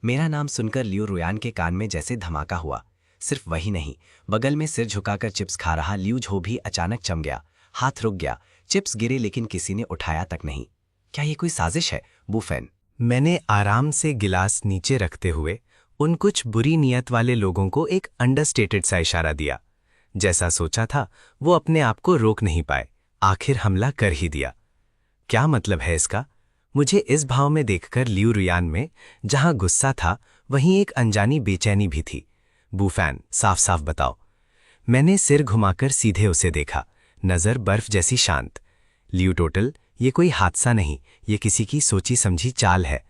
मेरा नाम सुनकर लियू रुयान के कान में जैसे धमाका हुआ। सिर्फ वही नहीं, बगल में सिर झुकाकर चिप्स खा रहा लियू झो भी अचानक चम गया। हाथ रुक गया, चिप्स गिरे लेकिन किसी ने उठाया तक नहीं। क्या ये कोई साजिश है, बूफेन? मैंने आराम से गिलास नीचे रखते हुए उन कुछ बुरी नियत वाले लोगों को एक अंडरस्टेटेड सा इशारा दिया। जैसा सोचा था वो अपने आप को रोक नहीं पाए, आखिर हमला कर ही दिया। क्या मतलब है इसका? मुझे इस भाव में देखकर लियू रुयान में जहां गुस्सा था वहीं एक अनजानी बेचैनी भी थी। बूफैन, साफ साफ बताओ। मैंने सिर घुमाकर सीधे उसे देखा, नजर बर्फ जैसी शांत। लियू टोटल, ये कोई हादसा नहीं, ये किसी की सोची समझी चाल है।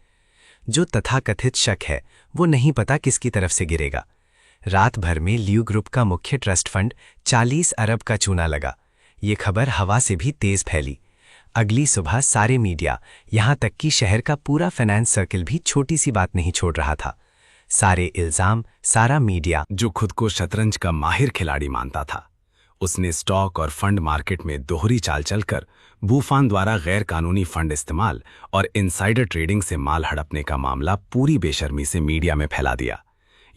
जो तथाकथित शक है वो नहीं पता किसकी तरफ से गिरेगा। रात भर में लियू ग्रुप का मुख्य ट्रस्ट फंड 40 अरब का चूना लगा। ये खबर हवा से भी तेज फैली। अगली सुबह सारे मीडिया, यहां तक कि शहर का पूरा फाइनेंस सर्किल भी छोटी सी बात नहीं छोड़ रहा था। सारे इल्जाम, सारा मीडिया जो खुद को शतरंज का माहिर खिलाड़ी मानता था, उसने स्टॉक और फंड मार्केट में दोहरी चाल चलकर बूफान द्वारा गैर कानूनी फंड इस्तेमाल और इनसाइडर ट्रेडिंग से माल हड़पने का मामला पूरी बेशर्मी से मीडिया में फैला दिया।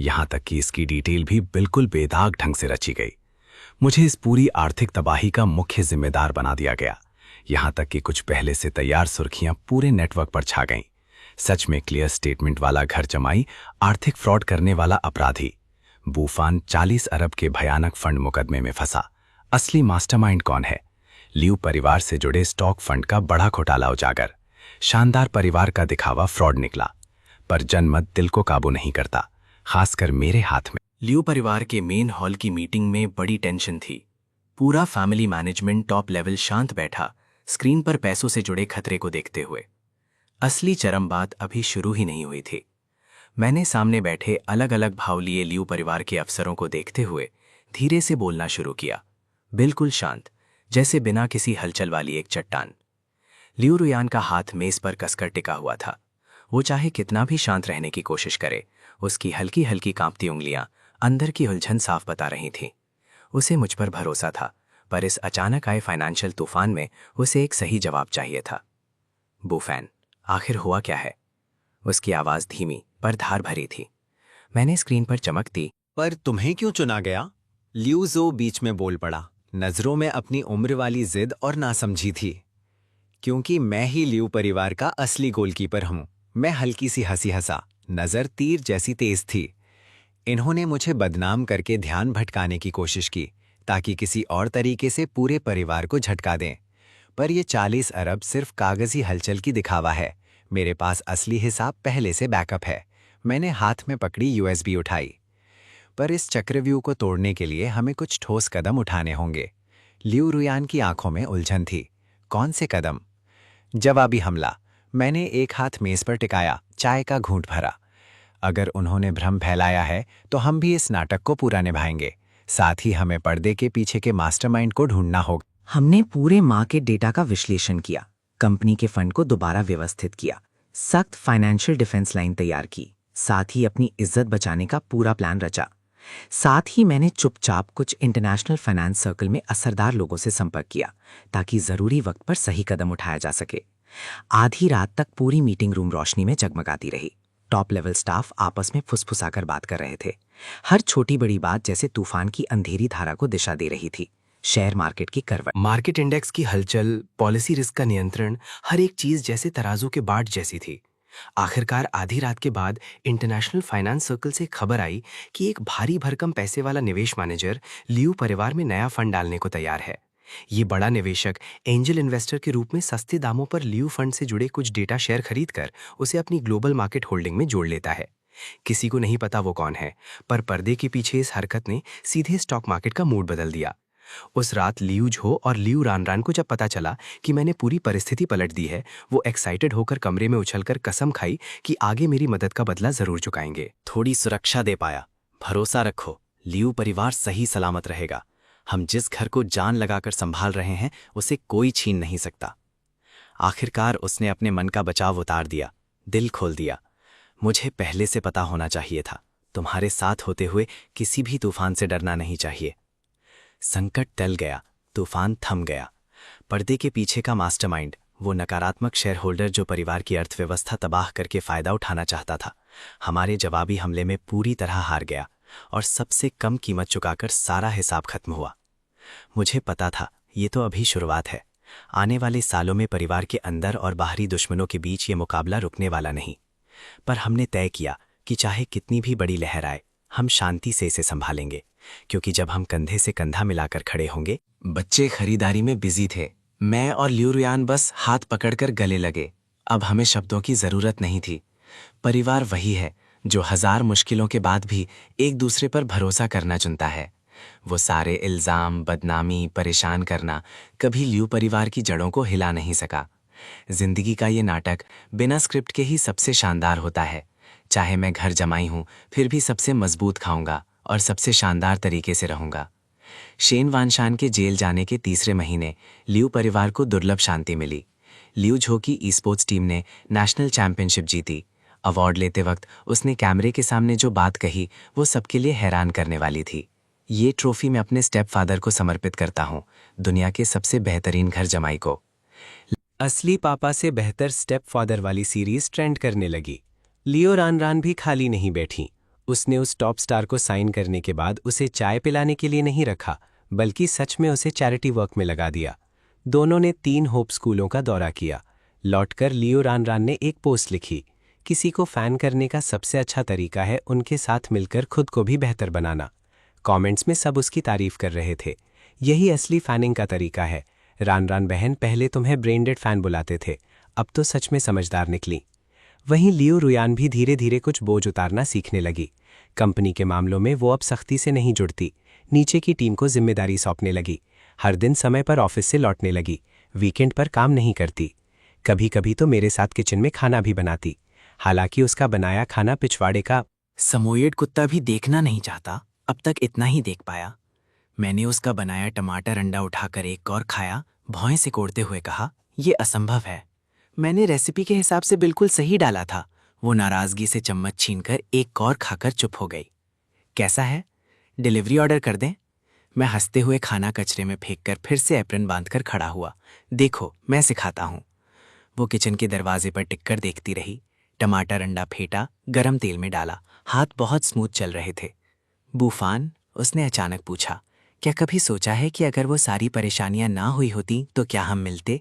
यहां तक कि इसकी डिटेल भी बिल्कुल बेदाग ढंग से रची गई। मुझे इस पूरी आर्थिक तबाही का मुख्य जिम्मेदार बना दिया गया। यहां तक कि कुछ पहले से तैयार सुर्खियां पूरे नेटवर्क पर छा गईं। सच में क्लियर स्टेटमेंट वाला घर जमाई, आर्थिक फ्रॉड करने वाला अपराधी। बूफान 40 अरब के भयानक फंड मुकदमे में फंसा। असली मास्टरमाइंड कौन है? लियू परिवार से जुड़े स्टॉक फंड का बड़ा घोटाला उजागर। शानदार परिवार का दिखावा फ्रॉड निकला। पर जनमत दिल को काबू नहीं करता, खासकर मेरे हाथ में। लियू परिवार के मेन हॉल की मीटिंग में बड़ी टेंशन थी। पूरा फैमिली मैनेजमेंट टॉप लेवल शांत बैठा, स्क्रीन पर पैसों से जुड़े खतरे को देखते हुए। असली चरम बात अभी शुरू ही नहीं हुई थी। मैंने सामने बैठे अलग अलग भाव लिए लियू परिवार के अफसरों को देखते हुए धीरे से बोलना शुरू किया, बिल्कुल शांत, जैसे बिना किसी हलचल वाली एक चट्टान। लियू रुयान का हाथ मेज पर कसकर टिका हुआ था। वो चाहे कितना भी शांत रहने की कोशिश करे, उसकी हल्की हल्की कांपती उंगलियां अंदर की उलझन साफ बता रही थीं। उसे मुझ पर भरोसा था, पर इस अचानक आए फाइनेंशियल तूफान में उसे एक सही जवाब चाहिए था। बूफैन, आखिर हुआ क्या है? उसकी आवाज धीमी पर धार भरी थी। मैंने स्क्रीन पर चमक दी। पर तुम्हें क्यों चुना गया? ल्यूजो बीच में बोल पड़ा, नजरों में अपनी उम्र वाली जिद और नासमझी थी। क्योंकि मैं ही लियू परिवार का असली गोलकीपर हूं। मैं हल्की सी हंसी हंसा, नजर तीर जैसी तेज थी। इन्होंने मुझे बदनाम करके ध्यान भटकाने की कोशिश की, ताकि किसी और तरीके से पूरे परिवार को झटका दें। पर ये 40 अरब सिर्फ कागजी हलचल की दिखावा है। मेरे पास असली हिसाब पहले से बैकअप है। मैंने हाथ में पकड़ी यूएसबी उठाई। पर इस चक्रव्यूह को तोड़ने के लिए हमें कुछ ठोस कदम उठाने होंगे। लियू रुयान की आंखों में उलझन थी। कौन से कदम? जवाबी हमला। मैंने एक हाथ मेज पर टिकाया, चाय का घूंट भरा। अगर उन्होंने भ्रम फैलाया है तो हम भी इस नाटक को पूरा निभाएंगे। साथ ही हमें पर्दे के पीछे के मास्टरमाइंड को ढूंढना होगा। हमने पूरे मार्केट डेटा का विश्लेषण किया, कंपनी के फंड को दोबारा व्यवस्थित किया, सख्त फाइनेंशियल डिफेंस लाइन तैयार की, साथ ही अपनी इज्जत बचाने का पूरा प्लान रचा। साथ ही मैंने चुपचाप कुछ इंटरनेशनल फाइनेंस सर्कल में असरदार लोगों से संपर्क किया, ताकि जरूरी वक्त पर सही कदम उठाया जा सके। आधी रात तक पूरी मीटिंग रूम रोशनी में जगमगाती रही। टॉप लेवल स्टाफ आपस में फुसफुसाकर बात कर रहे थे। हर छोटी बड़ी बात जैसे तूफान की अंधेरी धारा को दिशा दे रही थी। शेयर मार्केट की करवट, मार्केट इंडेक्स की हलचल, पॉलिसी रिस्क का नियंत्रण, हर एक चीज जैसे तराजू के बाट जैसी थी। आखिरकार आधी रात के बाद इंटरनेशनल फाइनेंस सर्कल से खबर आई कि एक भारी भरकम पैसे वाला निवेश मैनेजर लियू परिवार में नया फंड डालने को तैयार है। ये बड़ा निवेशक एंजल इन्वेस्टर के रूप में सस्ते दामों पर लियू फंड से जुड़े कुछ डेटा शेयर खरीदकर उसे अपनी ग्लोबल मार्केट होल्डिंग में जोड़ लेता है। किसी को नहीं पता वो कौन है, पर पर्दे के पीछे इस हरकत ने सीधे स्टॉक मार्केट का मूड बदल दिया। उस रात लियू झो और लियू रानरान को जब पता चला कि मैंने पूरी परिस्थिति पलट दी है, वो एक्साइटेड होकर कमरे में उछलकर कसम खाई कि आगे मेरी मदद का बदला जरूर चुकाएंगे। थोड़ी सुरक्षा दे पाया। भरोसा रखो, लियू परिवार सही सलामत रहेगा। हम जिस घर को जान लगाकर संभाल रहे हैं उसे कोई छीन नहीं सकता। आखिरकार उसने अपने मन का बचाव उतार दिया, दिल खोल दिया। मुझे पहले से पता होना चाहिए था। तुम्हारे साथ होते हुए किसी भी तूफान से डरना नहीं चाहिए। संकट टल गया, तूफान थम गया। पर्दे के पीछे का मास्टरमाइंड, वो नकारात्मक शेयर होल्डर जो परिवार की अर्थव्यवस्था तबाह करके फायदा उठाना चाहता था, हमारे जवाबी हमले में पूरी तरह हार गया और सबसे कम कीमत चुकाकर सारा हिसाब खत्म हुआ। मुझे पता था ये तो अभी शुरुआत है। आने वाले सालों में परिवार के अंदर और बाहरी दुश्मनों के बीच ये मुकाबला रुकने वाला नहीं। पर हमने तय किया कि चाहे कितनी भी बड़ी लहर आए, हम शांति से इसे संभालेंगे, क्योंकि जब हम कंधे से कंधा मिलाकर खड़े होंगे। बच्चे खरीदारी में बिजी थे। मैं और लियू रुयान बस हाथ पकड़कर गले लगे। अब हमें शब्दों की जरूरत नहीं थी। परिवार वही है जो 1000 मुश्किलों के बाद भी एक दूसरे पर भरोसा करना चुनता है। वो सारे इल्जाम, बदनामी, परेशान करना कभी लियू परिवार की जड़ों को हिला नहीं सका। जिंदगी का ये नाटक बिना स्क्रिप्ट के ही सबसे शानदार होता है। चाहे मैं घर जमाई हूं, फिर भी सबसे मजबूत खाऊंगा और सबसे शानदार तरीके से रहूंगा। शेन वानशान के जेल जाने के तीसरे महीने लियू परिवार को दुर्लभ शांति मिली। लियू झो की ई स्पोर्ट्स टीम ने नेशनल चैंपियनशिप जीती। अवार्ड लेते वक्त उसने कैमरे के सामने जो बात कही वो सबके लिए हैरान करने वाली थी। ये ट्रॉफी मैं अपने स्टेप फादर को समर्पित करता हूँ, दुनिया के सबसे बेहतरीन घर जमाई को। असली पापा से बेहतर स्टेप फादर वाली सीरीज ट्रेंड करने लगी। लियो रान भी खाली नहीं बैठी। उसने उस टॉप स्टार को साइन करने के बाद उसे चाय पिलाने के लिए नहीं रखा, बल्कि सच में उसे चैरिटी वर्क में लगा दिया। दोनों ने 3 होप स्कूलों का दौरा किया। लौटकर लियो रान ने एक पोस्ट लिखी, किसी को फैन करने का सबसे अच्छा तरीका है उनके साथ मिलकर खुद को भी बेहतर बनाना। कमेंट्स में सब उसकी तारीफ कर रहे थे। यही असली फैनिंग का तरीका है। रान बहन पहले तुम्हें ब्रेनडेड फैन बुलाते थे, अब तो सच में समझदार निकली। वहीं लियो रुयान भी धीरे धीरे कुछ बोझ उतारना सीखने लगी। कंपनी के मामलों में वो अब सख्ती से नहीं जुड़ती, नीचे की टीम को जिम्मेदारी सौंपने लगी। हर दिन समय पर ऑफिस से लौटने लगी। वीकेंड पर काम नहीं करती। कभी कभी तो मेरे साथ किचन में खाना भी बनाती। हालांकि उसका बनाया खाना पिछवाड़े का समोयेड कुत्ता भी देखना नहीं चाहता, अब तक इतना ही देख पाया। मैंने उसका बनाया टमाटर अंडा उठाकर एक और खाया, भौएं सिकोड़ते हुए कहा, यह असंभव है। मैंने रेसिपी के हिसाब से बिल्कुल सही डाला था। वो नाराजगी से चम्मच छीनकर एक और खाकर चुप हो गई। कैसा है, डिलीवरी ऑर्डर कर दें? मैं हंसते हुए खाना कचरे में फेंककर फिर से एप्रन बांधकर खड़ा हुआ। देखो, मैं सिखाता हूं। वो किचन के दरवाजे पर टिककर देखती रही। टमाटर अंडा फेंटा, गरम तेल में डाला, हाथ बहुत स्मूथ चल रहे थे। बूफान, उसने अचानक पूछा, क्या कभी सोचा है कि अगर वो सारी परेशानियां ना हुई होती तो क्या हम मिलते?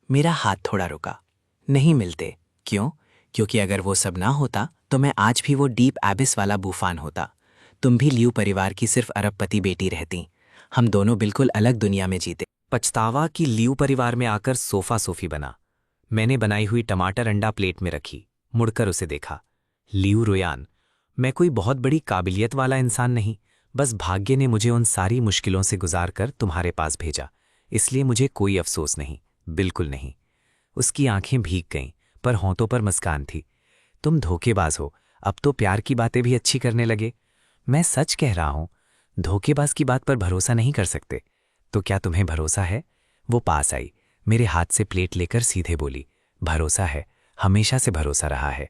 मेरा हाथ थोड़ा रुका। नहीं मिलते। क्यों? क्योंकि अगर वो सब ना होता तो मैं आज भी वो डीप एबिस वाला बूफान होता। तुम भी लियू परिवार की सिर्फ अरबपति बेटी रहती। हम दोनों बिल्कुल अलग दुनिया में जीते। पछतावा कि लियू परिवार में आकर सोफा सोफी बना। मैंने बनाई हुई टमाटर अंडा प्लेट में रखी, मुड़कर उसे देखा। लियू रुयान, मैं कोई बहुत बड़ी काबिलियत वाला इंसान नहीं, बस भाग्य ने मुझे उन सारी मुश्किलों से गुजार कर तुम्हारे पास भेजा, इसलिए मुझे कोई अफसोस नहीं, बिल्कुल नहीं। उसकी आंखें भीग गईं, पर होंठों पर मुस्कान थी। तुम धोखेबाज हो, अब तो प्यार की बातें भी अच्छी करने लगे। मैं सच कह रहा हूं, धोखेबाज की बात पर भरोसा नहीं कर सकते। तो क्या तुम्हें भरोसा है? वो पास आई, मेरे हाथ से प्लेट लेकर सीधे बोली, भरोसा है, हमेशा से भरोसा रहा है।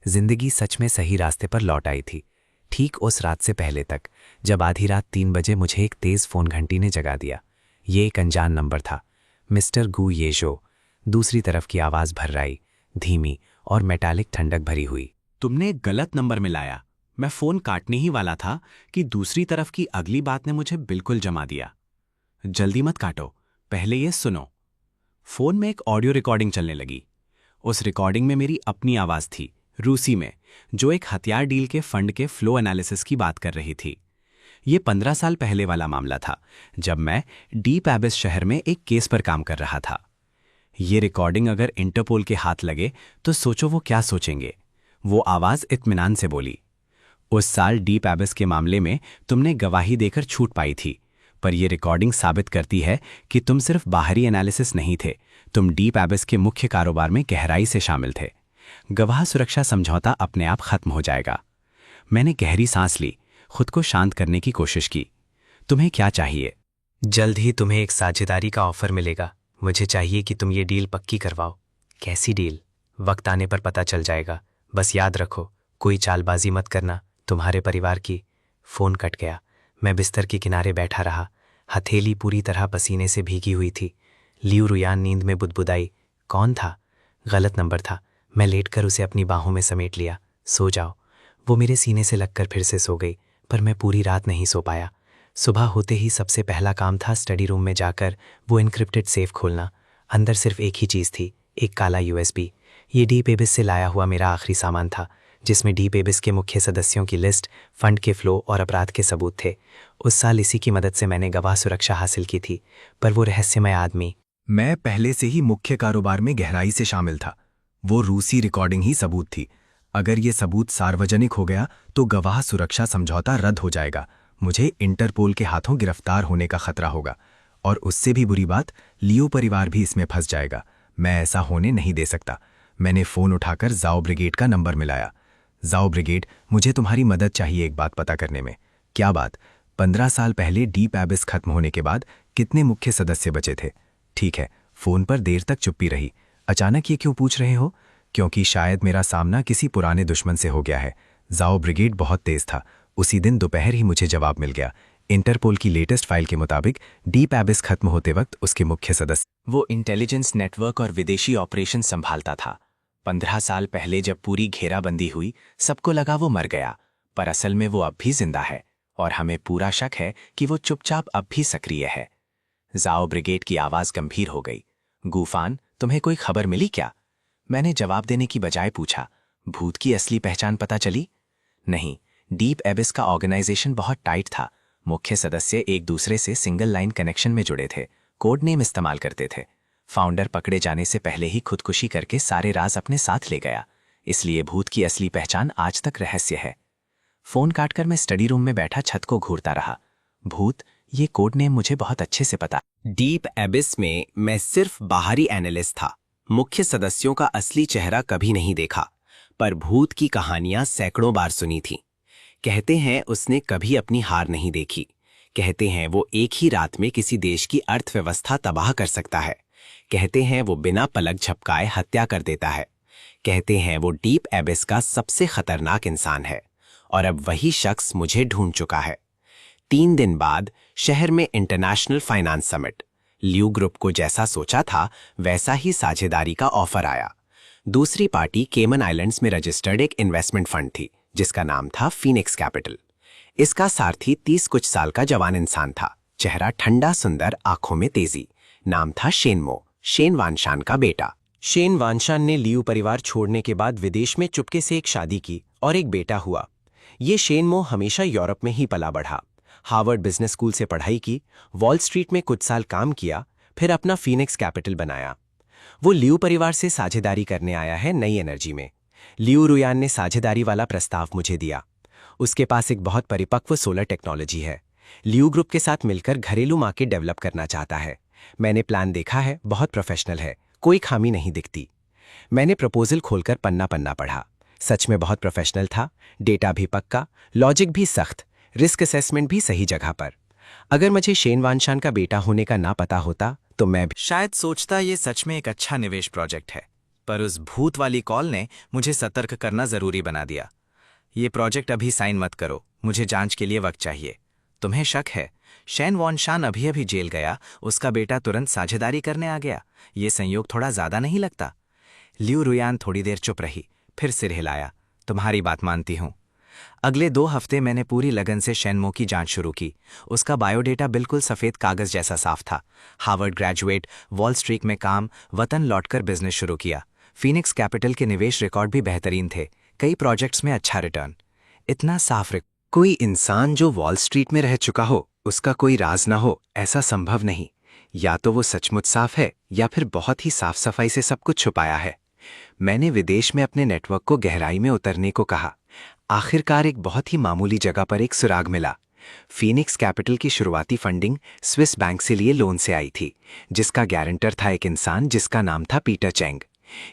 जिंदगी सच में सही रास्ते पर लौट आई थी। ठीक उस रात से पहले तक, जब आधी रात 3 बजे मुझे एक तेज फोन घंटी ने जगा दिया। ये एक अनजान नंबर था, मिस्टर गू येशो। दूसरी तरफ की आवाज भर्राई, धीमी और मेटालिक ठंडक भरी हुई। तुमने एक गलत नंबर मिलाया। मैं फोन काटने ही वाला था कि दूसरी तरफ की अगली बात ने मुझे बिल्कुल जमा दिया। जल्दी मत काटो, पहले ये सुनो। फोन में एक ऑडियो रिकॉर्डिंग चलने लगी। उस रिकॉर्डिंग में मेरी अपनी आवाज थी, रूसी में, जो एक हथियार डील के फंड के फ्लो एनालिसिस की बात कर रही थी। ये 15 साल पहले वाला मामला था, जब मैं डीप एबिस शहर में एक केस पर काम कर रहा था। ये रिकॉर्डिंग अगर इंटरपोल के हाथ लगे तो सोचो वो क्या सोचेंगे। वो आवाज इत्मीनान से बोली, उस साल डीप एबिस के मामले में तुमने गवाही देकर छूट पाई थी, पर यह रिकॉर्डिंग साबित करती है कि तुम सिर्फ बाहरी एनालिसिस नहीं थे, तुम डीप एबिस के मुख्य कारोबार में गहराई से शामिल थे। गवाह सुरक्षा समझौता अपने आप खत्म हो जाएगा। मैंने गहरी सांस ली, खुद को शांत करने की कोशिश की। तुम्हें क्या चाहिए? जल्द ही तुम्हें एक साझेदारी का ऑफर मिलेगा। मुझे चाहिए कि तुम ये डील पक्की करवाओ। कैसी डील? वक्त आने पर पता चल जाएगा। बस याद रखो, कोई चालबाजी मत करना, तुम्हारे परिवार की। फोन कट गया। मैं बिस्तर के किनारे बैठा रहा। हथेली पूरी तरह पसीने से भीगी हुई थी। लियू रुयान नींद में बुदबुदाई। कौन था? गलत नंबर था। मैं लेटकर उसे अपनी बाहों में समेट लिया। सो जाओ। वो मेरे सीने से लगकर फिर से सो गई, पर मैं पूरी रात नहीं सो पाया। सुबह होते ही सबसे पहला काम था स्टडी रूम में जाकर वो इनक्रिप्टेड सेफ खोलना। अंदर सिर्फ एक ही चीज़ थी, एक काला USB। ये डीप एबिस से लाया हुआ मेरा आखिरी सामान था, जिसमें डीप एबिस के मुख्य सदस्यों की लिस्ट, फंड के फ्लो और अपराध के सबूत थे। उस साल इसी की मदद से मैंने गवाह सुरक्षा हासिल की थी, पर वो रहस्यमय आदमी। मैं पहले से ही मुख्य कारोबार में गहराई से शामिल था। वो रूसी रिकॉर्डिंग ही सबूत थी। अगर ये सबूत सार्वजनिक हो गया तो गवाह सुरक्षा समझौता रद्द हो जाएगा। मुझे इंटरपोल के हाथों गिरफ्तार होने का खतरा होगा, और उससे भी बुरी बात, लियो परिवार भी इसमें फंस जाएगा। मैं ऐसा होने नहीं दे सकता। मैंने फ़ोन उठाकर जाओ ब्रिगेड का नंबर मिलाया। जाओ ब्रिगेड, मुझे तुम्हारी मदद चाहिए एक बात पता करने में। क्या बात? 15 साल पहले डीप एबिस खत्म होने के बाद कितने मुख्य सदस्य बचे थे? ठीक है, फ़ोन पर देर तक चुप्पी रही। अचानक ये क्यों पूछ रहे हो? क्योंकि शायद मेरा सामना किसी पुराने दुश्मन से हो गया है। जाओ ब्रिगेड बहुत तेज था। उसी दिन दोपहर ही मुझे जवाब मिल गया। इंटरपोल की लेटेस्ट फाइल के मुताबिक डीप एबिस खत्म होते वक्त उसके मुख्य सदस्य वो इंटेलिजेंस नेटवर्क और विदेशी ऑपरेशन संभालता था। 15 साल पहले जब पूरी घेराबंदी हुई, सबको लगा वो मर गया, पर असल में वो अब भी जिंदा है और हमें पूरा शक है कि वो चुपचाप अब भी सक्रिय है। जाओ ब्रिगेड की आवाज गंभीर हो गई। गूफान, तुम्हें कोई खबर मिली क्या? मैंने जवाब देने की बजाय पूछा, भूत की असली पहचान पता चली? नहीं, डीप एबिस का ऑर्गेनाइजेशन बहुत टाइट था। मुख्य सदस्य एक दूसरे से सिंगल लाइन कनेक्शन में जुड़े थे, कोड नेम इस्तेमाल करते थे। फाउंडर पकड़े जाने से पहले ही खुदकुशी करके सारे राज अपने साथ ले गया, इसलिए भूत की असली पहचान आज तक रहस्य है। फोन काटकर मैं स्टडी रूम में बैठा छत को घूरता रहा। भूत, ये कोड नेम मुझे बहुत अच्छे से पता। डीप एबिस में मैं सिर्फ बाहरी एनालिस्ट था, मुख्य सदस्यों का असली चेहरा कभी नहीं देखा, पर भूत की कहानियां सैकड़ों बार सुनी थीं। कहते हैं उसने कभी अपनी हार नहीं देखी। कहते हैं वो एक ही रात में किसी देश की अर्थव्यवस्था तबाह कर सकता है। कहते हैं वो बिना पलक झपकाए हत्या कर देता है। कहते हैं वो डीप एबिस का सबसे खतरनाक इंसान है, और अब वही शख्स मुझे ढूंढ चुका है। 3 दिन बाद शहर में इंटरनेशनल फाइनेंस समिट। ल्यू ग्रुप को जैसा सोचा था वैसा ही साझेदारी का ऑफर आया। दूसरी पार्टी केमन आइलैंड्स में रजिस्टर्ड एक इन्वेस्टमेंट फंड थी जिसका नाम था फीनिक्स कैपिटल। इसका सारथी 30 कुछ साल का जवान इंसान था, चेहरा ठंडा सुंदर, आंखों में तेजी। नाम था शेनमो, शेन वानशान का बेटा। शेन वानशान ने लियू परिवार छोड़ने के बाद विदेश में चुपके से एक शादी की और एक बेटा हुआ। ये शेनमो हमेशा यूरोप में ही पला बढ़ा। हार्वर्ड बिजनेस स्कूल से पढ़ाई की, वॉल स्ट्रीट में कुछ साल काम किया, फिर अपना फीनिक्स कैपिटल बनाया। वो लियू परिवार से साझेदारी करने आया है नई एनर्जी में। लियू रुयान ने साझेदारी वाला प्रस्ताव मुझे दिया। उसके पास एक बहुत परिपक्व सोलर टेक्नोलॉजी है। लियू ग्रुप के साथ मिलकर घरेलू मार्केट डेवलप करना चाहता है। मैंने प्लान देखा है, बहुत प्रोफेशनल है, कोई खामी नहीं दिखती। मैंने प्रपोजल खोलकर पन्ना पन्ना पढ़ा। सच में बहुत प्रोफेशनल था, डेटा भी पक्का, लॉजिक भी सख्त, रिस्क असेसमेंट भी सही जगह पर। अगर मुझे शेन वानशान का बेटा होने का ना पता होता तो मैं भी शायद सोचता ये सच में एक अच्छा निवेश प्रोजेक्ट है, पर उस भूत वाली कॉल ने मुझे सतर्क करना जरूरी बना दिया। ये प्रोजेक्ट अभी साइन मत करो, मुझे जांच के लिए वक्त चाहिए। तुम्हें शक है शेन वानशान अभी अभी जेल गया, उसका बेटा तुरंत साझेदारी करने आ गया? ये संयोग थोड़ा ज्यादा नहीं लगता? लियू रुयान थोड़ी देर चुप रही, फिर सिर हिलाया। तुम्हारी बात मानती हूं। अगले 2 हफ्ते मैंने पूरी लगन से शेनमो की जांच शुरू की। उसका बायोडेटा बिल्कुल सफेद कागज जैसा साफ था। हार्वर्ड ग्रेजुएट, वॉल स्ट्रीट में काम, वतन लौटकर बिजनेस शुरू किया। फीनिक्स कैपिटल के निवेश रिकॉर्ड भी बेहतरीन थे, कई प्रोजेक्ट्स में अच्छा रिटर्न। इतना साफ कोई इंसान जो वॉल स्ट्रीट में रह चुका हो, उसका कोई राज ना हो, ऐसा संभव नहीं। या तो वो सचमुच साफ है या फिर बहुत ही साफ सफाई से सब कुछ छुपाया है। मैंने विदेश में अपने नेटवर्क को गहराई में उतरने को कहा। आखिरकार एक बहुत ही मामूली जगह पर एक सुराग मिला। फीनिक्स कैपिटल की शुरुआती फंडिंग स्विस बैंक से लिए लोन से आई थी, जिसका गारंटर था एक इंसान जिसका नाम था पीटर चैंग।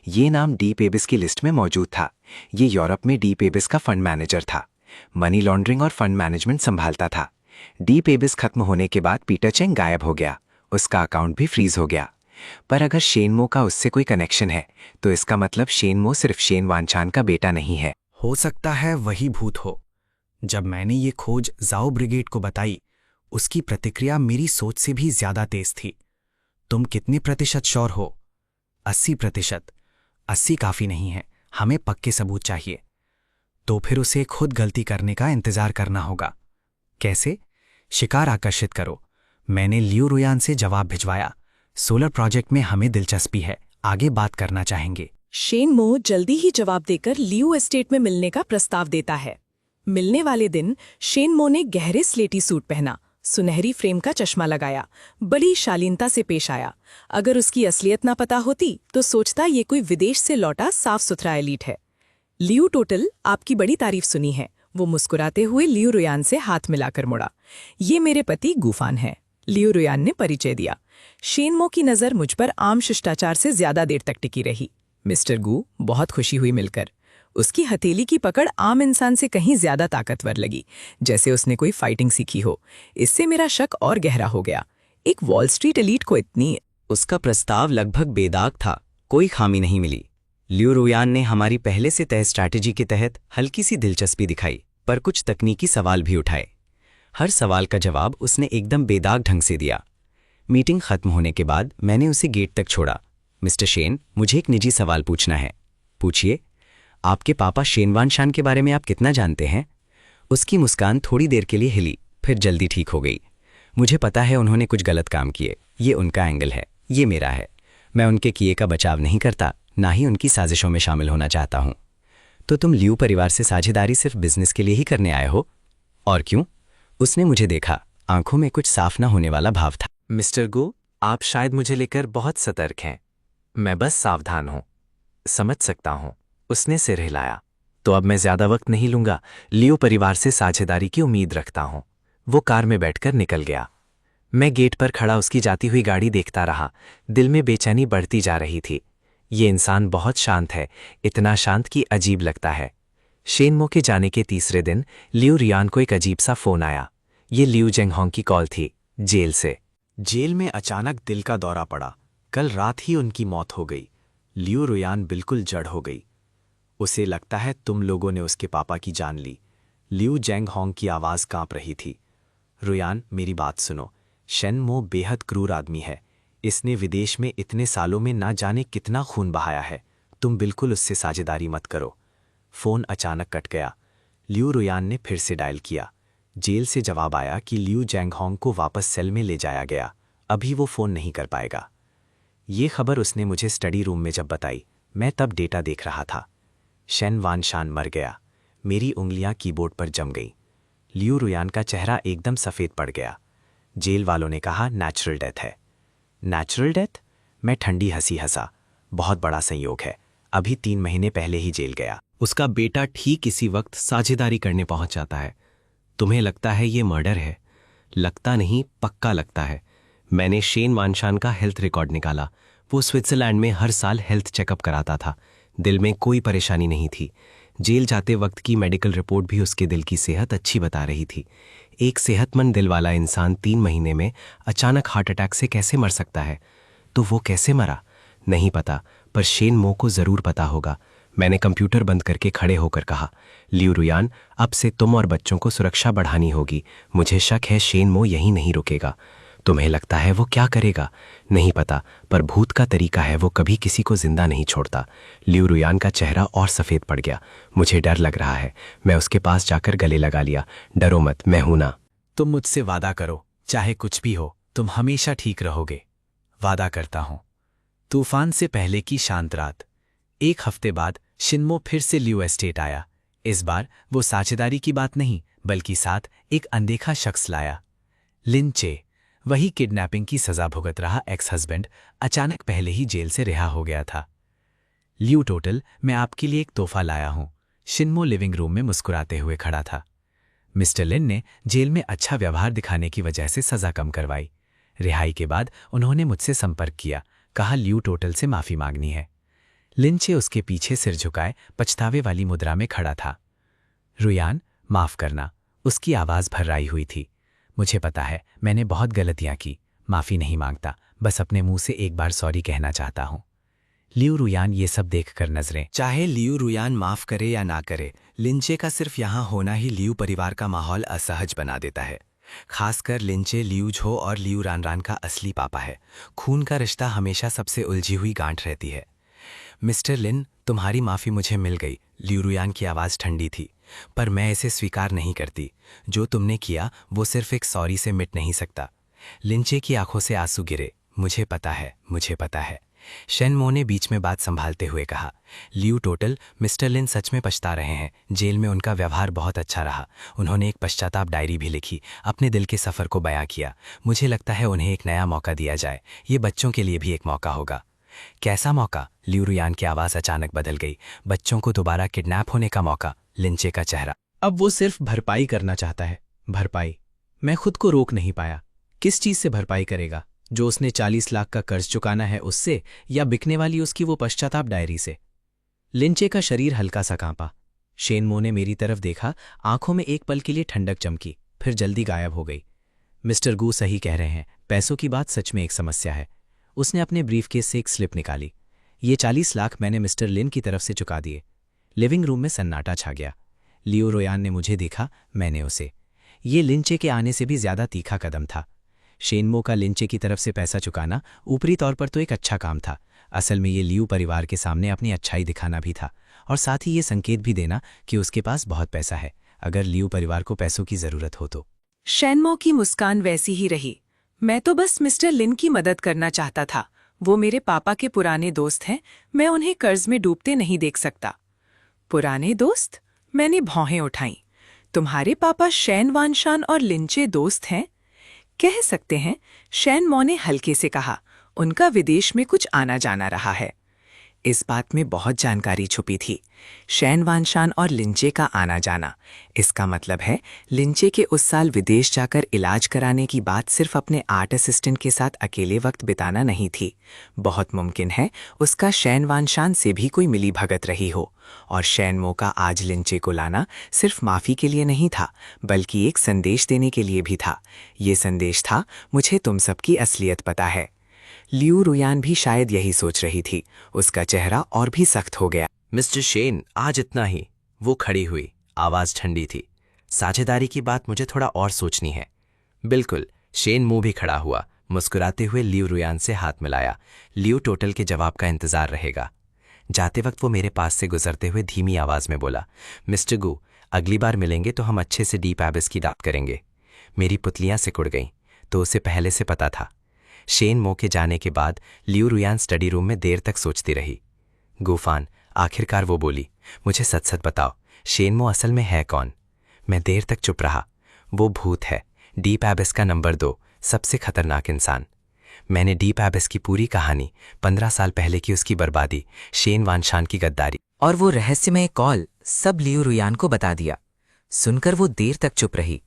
ये नाम डीप एबिस की लिस्ट में मौजूद था। ये यूरोप में डीप एबिस का फंड मैनेजर था, मनी लॉन्ड्रिंग और फंड मैनेजमेंट संभालता था। डीप एबिस खत्म होने के बाद पीटर चैंग गायब हो गया, उसका अकाउंट भी फ्रीज हो गया। पर अगर शेनमो का उससे कोई कनेक्शन है तो इसका मतलब शेनमो सिर्फ शेन वानशान का बेटा नहीं है। हो सकता है वही भूत हो। जब मैंने ये खोज जाओ ब्रिगेड को बताई, उसकी प्रतिक्रिया मेरी सोच से भी ज्यादा तेज थी। तुम कितने प्रतिशत श्योर हो? 80%। 80 काफी नहीं है, हमें पक्के सबूत चाहिए। तो फिर उसे खुद गलती करने का इंतजार करना होगा। कैसे? शिकार आकर्षित करो। मैंने लियू रुयान से जवाब भिजवाया। सोलर प्रोजेक्ट में हमें दिलचस्पी है, आगे बात करना चाहेंगे। शेनमो जल्दी ही जवाब देकर लियू एस्टेट में मिलने का प्रस्ताव देता है। मिलने वाले दिन शेनमो ने गहरे स्लेटी सूट पहना, सुनहरी फ्रेम का चश्मा लगाया, बड़ी शालीनता से पेश आया। अगर उसकी असलियत ना पता होती तो सोचता ये कोई विदेश से लौटा साफ सुथरा एलीट है। लियू टोटल, आपकी बड़ी तारीफ सुनी है। वो मुस्कुराते हुए लियू रुयान से हाथ मिलाकर मुड़ा। ये मेरे पति गूफान है। लियू रुयान ने परिचय दिया। शेनमो की नज़र मुझ पर आम शिष्टाचार से ज्यादा देर तक टिकी रही। मिस्टर गू बहुत खुशी हुई मिलकर। उसकी हथेली की पकड़ आम इंसान से कहीं ज्यादा ताकतवर लगी, जैसे उसने कोई फाइटिंग सीखी हो। इससे मेरा शक और गहरा हो गया। एक वॉल स्ट्रीट एलीट को इतनी। उसका प्रस्ताव लगभग बेदाग था, कोई खामी नहीं मिली। लियू रुयान ने हमारी पहले से तय स्ट्रैटेजी के तहत हल्की सी दिलचस्पी दिखाई, पर कुछ तकनीकी सवाल भी उठाए। हर सवाल का जवाब उसने एकदम बेदाग ढंग से दिया। मीटिंग खत्म होने के बाद मैंने उसे गेट तक छोड़ा। मिस्टर शेन, मुझे एक निजी सवाल पूछना है। पूछिए। आपके पापा शेन वानशान के बारे में आप कितना जानते हैं? उसकी मुस्कान थोड़ी देर के लिए हिली, फिर जल्दी ठीक हो गई। मुझे पता है उन्होंने कुछ गलत काम किए। ये उनका एंगल है, ये मेरा है। मैं उनके किए का बचाव नहीं करता, ना ही उनकी साजिशों में शामिल होना चाहता हूं। तो तुम लियू परिवार से साझेदारी सिर्फ बिजनेस के लिए ही करने आए हो? और क्यों? उसने मुझे देखा, आंखों में कुछ साफ ना होने वाला भाव था। मिस्टर गू, आप शायद मुझे लेकर बहुत सतर्क हैं। मैं बस सावधान हूं। समझ सकता हूं। उसने सिर हिलाया। तो अब मैं ज्यादा वक्त नहीं लूंगा। लियो परिवार से साझेदारी की उम्मीद रखता हूं। वो कार में बैठकर निकल गया। मैं गेट पर खड़ा उसकी जाती हुई गाड़ी देखता रहा। दिल में बेचैनी बढ़ती जा रही थी। ये इंसान बहुत शांत है, इतना शांत कि अजीब लगता है। शेनमो के जाने के तीसरे दिन लियू रियान को एक अजीब सा फोन आया। ये लियू जेंगहोंग की कॉल थी, जेल से। जेल में अचानक दिल का दौरा पड़ा। कल रात ही उनकी मौत हो गई। लियू रुयान बिल्कुल जड़ हो गई। उसे लगता है तुम लोगों ने उसके पापा की जान ली। लियू जेंगहोंग की आवाज़ कांप रही थी। रुयान, मेरी बात सुनो। शेनमो बेहद क्रूर आदमी है। इसने विदेश में इतने सालों में ना जाने कितना खून बहाया है। तुम बिल्कुल उससे साझेदारी मत करो। फोन अचानक कट गया। लियू रुयान ने फिर से डायल किया। जेल से जवाब आया कि लियू जेंगहोंग को वापस सेल में ले जाया गया। अभी वो फ़ोन नहीं कर पाएगा। ये खबर उसने मुझे स्टडी रूम में जब बताई, मैं तब डेटा देख रहा था। शेन वानशान मर गया। मेरी उंगलियां कीबोर्ड पर जम गईं। लियू रुयान का चेहरा एकदम सफ़ेद पड़ गया। जेल वालों ने कहा नेचुरल डेथ है। Natural death? मैं ठंडी हंसी हंसा। बहुत बड़ा संयोग है। अभी 3 महीने पहले ही जेल गया। उसका बेटा ठीक इसी वक्त साझेदारी करने पहुंच जाता है। तुम्हें लगता है ये मर्डर है? लगता नहीं, पक्का लगता है। मैंने शेन वानशान का हेल्थ रिकॉर्ड निकाला। वो स्विट्जरलैंड में हर साल हेल्थ चेकअप कराता था। दिल में कोई परेशानी नहीं थी। जेल जाते वक्त की मेडिकल रिपोर्ट भी उसके दिल की सेहत अच्छी बता रही थी। एक सेहतमंद दिल वाला इंसान 3 महीने में अचानक हार्ट अटैक से कैसे मर सकता है? तो वो कैसे मरा? नहीं पता, पर शेन मो को जरूर पता होगा। मैंने कंप्यूटर बंद करके खड़े होकर कहा, लियू रुयान, अब से तुम और बच्चों को सुरक्षा बढ़ानी होगी। मुझे शक है शेन मो यहीं नहीं रुकेगा। तुम्हें लगता है वो क्या करेगा? नहीं पता, पर भूत का तरीका है, वो कभी किसी को जिंदा नहीं छोड़ता। लियू रुयान का चेहरा और सफ़ेद पड़ गया। मुझे डर लग रहा है। मैं उसके पास जाकर गले लगा लिया। डरो मत, मैं हूं ना। तुम मुझसे वादा करो, चाहे कुछ भी हो, तुम हमेशा ठीक रहोगे। वादा करता हूं। तूफान से पहले की शांत रात। 1 हफ्ते बाद शिनमो फिर से लियू एस्टेट आया। इस बार वो साझेदारी की बात नहीं, बल्कि साथ एक अनदेखा शख्स लाया। लिंचे, वही किडनैपिंग की सजा भुगत रहा एक्स हस्बैंड, अचानक पहले ही जेल से रिहा हो गया था। लियू टोटल, मैं आपके लिए एक तोहफा लाया हूं। शिनमो लिविंग रूम में मुस्कुराते हुए खड़ा था। मिस्टर लिन ने जेल में अच्छा व्यवहार दिखाने की वजह से सजा कम करवाई। रिहाई के बाद उन्होंने मुझसे संपर्क किया, कहा लियू टोटल से माफी मांगनी है। लिंचे उसके पीछे सिर झुकाए पछतावे वाली मुद्रा में खड़ा था। रुयान, माफ करना। उसकी आवाज भर्राई हुई थी। मुझे पता है मैंने बहुत गलतियां की। माफी नहीं मांगता, बस अपने मुंह से एक बार सॉरी कहना चाहता हूं। लियू रुयान ये सब देखकर नजरें। चाहे लियू रुयान माफ करे या ना करे, लिंचे का सिर्फ यहां होना ही लियू परिवार का माहौल असहज बना देता है। खासकर लिंचे लियू झो और लियू रानरान का असली पापा है। खून का रिश्ता हमेशा सबसे उलझी हुई गांठ रहती है। मिस्टर लिन, तुम्हारी माफी मुझे मिल गई। लियू रुयान की आवाज ठंडी थी। पर मैं इसे स्वीकार नहीं करती। जो तुमने किया वो सिर्फ एक सॉरी से मिट नहीं सकता। लिंचे की आंखों से आंसू गिरे। मुझे पता है, मुझे पता है। शेनमो ने बीच में बात संभालते हुए कहा, लियू टोटल, मिस्टर लिन सच में पछता रहे हैं। जेल में उनका व्यवहार बहुत अच्छा रहा। उन्होंने एक पश्चाताप डायरी भी लिखी, अपने दिल के सफ़र को बयां किया। मुझे लगता है उन्हें एक नया मौका दिया जाए। ये बच्चों के लिए भी एक मौका होगा। कैसा मौका? लियू रुयान की आवाज़ अचानक बदल गई। बच्चों को दोबारा किडनैप होने का मौका। लिंचे का चेहरा। अब वो सिर्फ भरपाई करना चाहता है। भरपाई। मैं खुद को रोक नहीं पाया। किस चीज से भरपाई करेगा? जो उसने 40 लाख का कर्ज चुकाना है उससे, या बिकने वाली उसकी वो पश्चाताप डायरी से? लिंचे का शरीर हल्का सा कांपा। शेनमो ने मेरी तरफ देखा, आंखों में एक पल के लिए ठंडक चमकी, फिर जल्दी गायब हो गई। मिस्टर गू सही कह रहे हैं, पैसों की बात सच में एक समस्या है। उसने अपने ब्रीफकेस से एक स्लिप निकाली। ये 40 लाख मैंने मिस्टर लिन की तरफ से चुका दिए। लिविंग रूम में सन्नाटा छा गया। लियो रोयान ने मुझे देखा, मैंने उसे। ये लिंचे के आने से भी ज्यादा तीखा कदम था। शेनमो का लिंचे की तरफ से पैसा चुकाना ऊपरी तौर पर तो एक अच्छा काम था, असल में ये लियू परिवार के सामने अपनी अच्छाई दिखाना भी था, और साथ ही ये संकेत भी देना कि उसके पास बहुत पैसा है, अगर लियू परिवार को पैसों की जरूरत हो तो। शेनमो की मुस्कान वैसी ही रही। मैं तो बस मिस्टर लिन की मदद करना चाहता था। वो मेरे पापा के पुराने दोस्त हैं, मैं उन्हें कर्ज में डूबते नहीं देख सकता। पुराने दोस्त? मैंने भौहें उठाईं। तुम्हारे पापा शैन वानशान और लिंचे दोस्त हैं? कह सकते हैं, शेनमो ने हल्के से कहा। उनका विदेश में कुछ आना जाना रहा है। इस बात में बहुत जानकारी छुपी थी। शैन वानशान और लिंचे का आना जाना, इसका मतलब है लिंचे के उस साल विदेश जाकर इलाज कराने की बात सिर्फ अपने आर्ट असिस्टेंट के साथ अकेले वक्त बिताना नहीं थी। बहुत मुमकिन है उसका शैन वानशान से भी कोई मिली भगत रही हो, और शेनमो का आज लिंचे को लाना सिर्फ माफी के लिए नहीं था, बल्कि एक संदेश देने के लिए भी था। ये संदेश था, मुझे तुम सबकी असलियत पता है। लियू रुयान भी शायद यही सोच रही थी। उसका चेहरा और भी सख्त हो गया। मिस्टर शेन, आज इतना ही। वो खड़ी हुई, आवाज ठंडी थी। साझेदारी की बात मुझे थोड़ा और सोचनी है। बिल्कुल। शेन मुंह भी खड़ा हुआ, मुस्कुराते हुए लियू रुयान से हाथ मिलाया। लियू टोटल के जवाब का इंतजार रहेगा। जाते वक्त वो मेरे पास से गुजरते हुए धीमी आवाज में बोला, मिस्टर गू, अगली बार मिलेंगे तो हम अच्छे से डीप एबिस की बात करेंगे। मेरी पुतलियां सिकुड़ गईं, तो उसे पहले से पता था। शेन मो के जाने के बाद लियू रुयान स्टडी रूम में देर तक सोचती रही। गूफान, आखिरकार वो बोली, मुझे सच सच बताओ, शेनमो असल में है कौन? मैं देर तक चुप रहा। वो भूत है, डीप एबिस का नंबर 2, सबसे खतरनाक इंसान। मैंने डीप एबिस की पूरी कहानी, 15 साल पहले की उसकी बर्बादी, शेन वानशान की गद्दारी और वो रहस्यमय कॉल सब लियू रुयान को बता दिया। सुनकर वो देर तक चुप रही।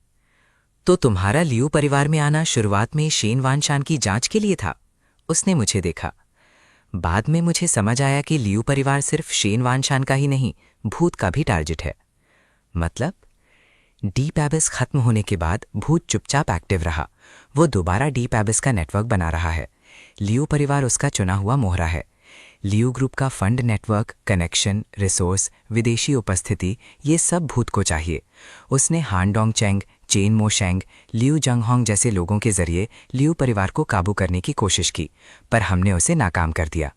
तो तुम्हारा लियू परिवार में आना शुरुआत में शेन वानशान की जांच के लिए था? उसने मुझे देखा। बाद में मुझे समझ आया कि लियू परिवार सिर्फ शेन वानशान का ही नहीं, भूत का भी टारगेट है। मतलब? डीप एबिस खत्म होने के बाद भूत चुपचाप एक्टिव रहा। वो दोबारा डीप एबिस का नेटवर्क बना रहा है। लियू परिवार उसका चुना हुआ मोहरा है। लियू ग्रुप का फंड नेटवर्क, कनेक्शन, रिसोर्स, विदेशी उपस्थिति, ये सब भूत को चाहिए। उसने हान डोंग चेंग, चेन मो शेंग, लियू जंगहोंग जैसे लोगों के जरिए लियू परिवार को काबू करने की कोशिश की, पर हमने उसे नाकाम कर दिया।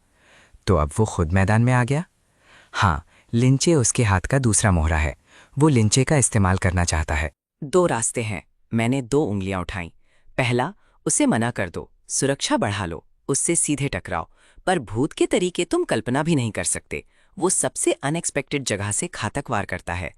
तो अब वो खुद मैदान में आ गया। हाँ, लिंचे उसके हाथ का दूसरा मोहरा है। वो लिंचे का इस्तेमाल करना चाहता है। 2 रास्ते हैं। मैंने 2 उंगलियां उठाईं। पहला, उसे मना कर दो, सुरक्षा बढ़ा लो, उससे सीधे टकराओ। पर भूत के तरीके तुम कल्पना भी नहीं कर सकते। वो सबसे अनएक्सपेक्टेड जगह से घातक वार करता है।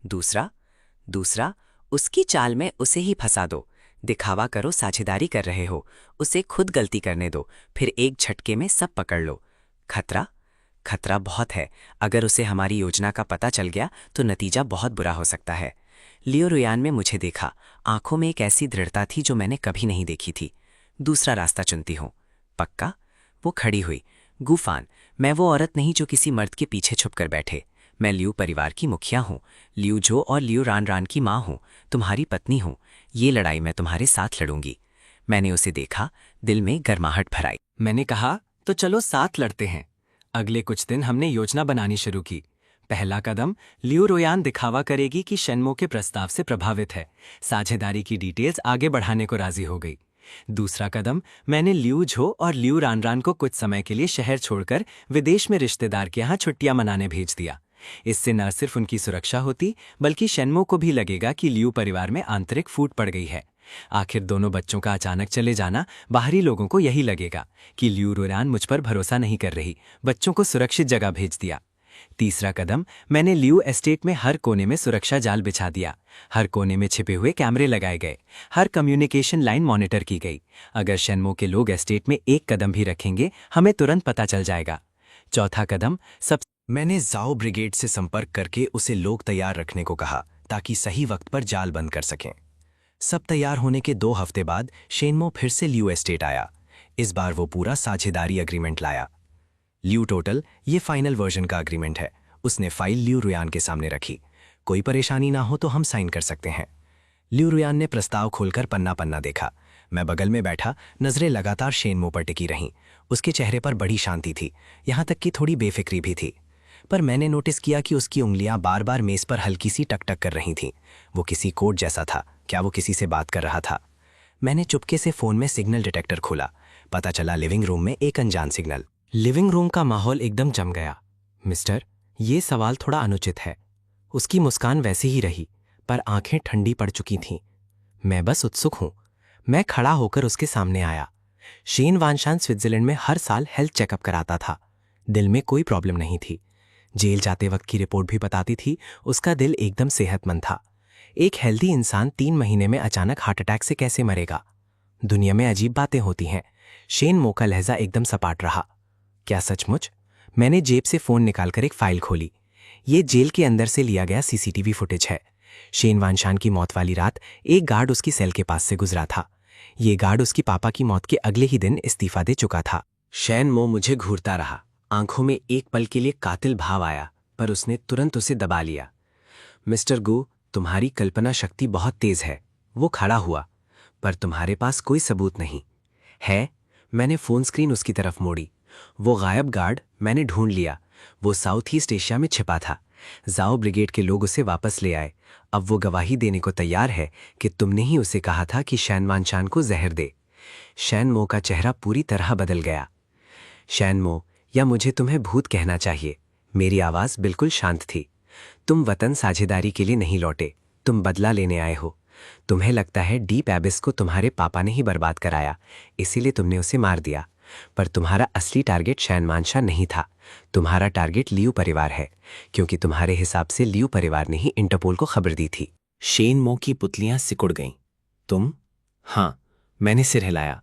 दूसरा, उसकी चाल में उसे ही फंसा दो। दिखावा करो साझेदारी कर रहे हो, उसे खुद गलती करने दो, फिर एक झटके में सब पकड़ लो। खतरा बहुत है। अगर उसे हमारी योजना का पता चल गया तो नतीजा बहुत बुरा हो सकता है। लियो रुयान में मुझे देखा। आंखों में एक ऐसी दृढ़ता थी जो मैंने कभी नहीं देखी थी। दूसरा रास्ता चुनती हूँ। पक्का? वो खड़ी हुई। गूफान, मैं वो औरत नहीं जो किसी मर्द के पीछे छुपकर बैठे। मैं लियू परिवार की मुखिया हूँ। लियू जो और लियू रान की माँ हूँ, तुम्हारी पत्नी हूँ। ये लड़ाई मैं तुम्हारे साथ लड़ूंगी। मैंने उसे देखा, दिल में गर्माहट भराई। मैंने कहा, तो चलो साथ लड़ते हैं। अगले कुछ दिन हमने योजना बनानी शुरू की। पहला कदम, लियू रोयान दिखावा करेगी कि शेनमो के प्रस्ताव से प्रभावित है। साझेदारी की डिटेल्स आगे बढ़ाने को राजी हो गई। दूसरा कदम, मैंने लियू झो और लियू रान को कुछ समय के लिए शहर छोड़कर विदेश में रिश्तेदार के यहाँ छुट्टियां मनाने भेज दिया। इससे न सिर्फ उनकी सुरक्षा होती, बल्कि शेनमो को भी लगेगा कि लियू परिवार में आंतरिक फूट पड़ गई है। आखिर दोनों बच्चों का अचानक चले जाना, बाहरी लोगों को यही लगेगा कि लियू रोयान मुझ पर भरोसा नहीं कर रही, बच्चों को सुरक्षित जगह भेज दिया। तीसरा कदम, मैंने लियू एस्टेट में हर कोने में सुरक्षा जाल बिछा दिया। हर कोने में छिपे हुए कैमरे लगाए गए, हर कम्युनिकेशन लाइन मॉनिटर की गई। अगर शेनमो के लोग एस्टेट में एक कदम भी रखेंगे, हमें तुरंत पता चल जाएगा। चौथा कदम, मैंने जाओ ब्रिगेड से संपर्क करके उसे लोग तैयार रखने को कहा, ताकि सही वक्त पर जाल बंद कर सकें। सब तैयार होने के 2 हफ्ते बाद शेनमो फिर से लियू एस्टेट आया। इस बार वो पूरा साझेदारी एग्रीमेंट लाया। लियू टोटल ये फाइनल वर्जन का एग्रीमेंट है। उसने फाइल लियू रुयान के सामने रखी। कोई परेशानी ना हो तो हम साइन कर सकते हैं। लियू रुयान ने प्रस्ताव खोलकर पन्ना पन्ना देखा। मैं बगल में बैठा, नजरें लगातार शेनमो पर टिकी रहीं। उसके चेहरे पर बड़ी शांति थी, यहाँ तक कि थोड़ी बेफिक्री भी थी। पर मैंने नोटिस किया कि उसकी उंगलियां बार बार मेज पर हल्की सी टकटक कर रही थीं। वो किसी कोड जैसा था। क्या वो किसी से बात कर रहा था? मैंने चुपके से फोन में सिग्नल डिटेक्टर खोला। पता चला लिविंग रूम में एक अनजान सिग्नल। लिविंग रूम का माहौल एकदम जम गया। मिस्टर, ये सवाल थोड़ा अनुचित है। उसकी मुस्कान वैसी ही रही, पर आंखें ठंडी पड़ चुकी थीं। मैं बस उत्सुक हूं। मैं खड़ा होकर उसके सामने आया। शेन वानशान स्विट्जरलैंड में हर साल हेल्थ चेकअप कराता था। दिल में कोई प्रॉब्लम नहीं थी। जेल जाते वक्त की रिपोर्ट भी बताती थी उसका दिल एकदम सेहतमंद था। एक हेल्दी इंसान 3 महीने में अचानक हार्ट अटैक से कैसे मरेगा? दुनिया में अजीब बातें होती हैं। शेनमो का लहजा एकदम सपाट रहा। क्या सचमुच? मैंने जेब से फोन निकालकर एक फाइल खोली। ये जेल के अंदर से लिया गया सीसीटीवी फुटेज है। शेन वानशान की मौत वाली रात एक गार्ड उसकी सेल के पास से गुजरा था। ये गार्ड उसकी पापा की मौत के अगले ही दिन इस्तीफा दे चुका था। शेनमो मुझे घूरता रहा। आंखों में एक पल के लिए कातिल भाव आया, पर उसने तुरंत उसे दबा लिया। मिस्टर गू, तुम्हारी कल्पना शक्ति बहुत तेज है। वो खड़ा हुआ। पर तुम्हारे पास कोई सबूत नहीं है। मैंने फोन स्क्रीन उसकी तरफ मोड़ी। वो गायब गार्ड मैंने ढूंढ लिया। वो साउथ ईस्ट एशिया में छिपा था। जाओ ब्रिगेड के लोग उसे वापस ले आए। अब वो गवाही देने को तैयार है कि तुमने ही उसे कहा था कि शैन वानशान को जहर दे। शेनमो का चेहरा पूरी तरह बदल गया। शेनमो, या मुझे तुम्हें भूत कहना चाहिए। मेरी आवाज बिल्कुल शांत थी। तुम वतन साझेदारी के लिए नहीं लौटे, तुम बदला लेने आए हो। तुम्हें लगता है डीप एबिस को तुम्हारे पापा ने ही बर्बाद कराया, इसीलिए तुमने उसे मार दिया। पर तुम्हारा असली टारगेट शैन वानशान नहीं था। तुम्हारा टारगेट लियू परिवार है, क्योंकि तुम्हारे हिसाब से लियू परिवार ने ही इंटरपोल को खबर दी थी। शेनमो की पुतलियां सिकुड़ गईं। तुम? हाँ, मैंने सिर हिलाया।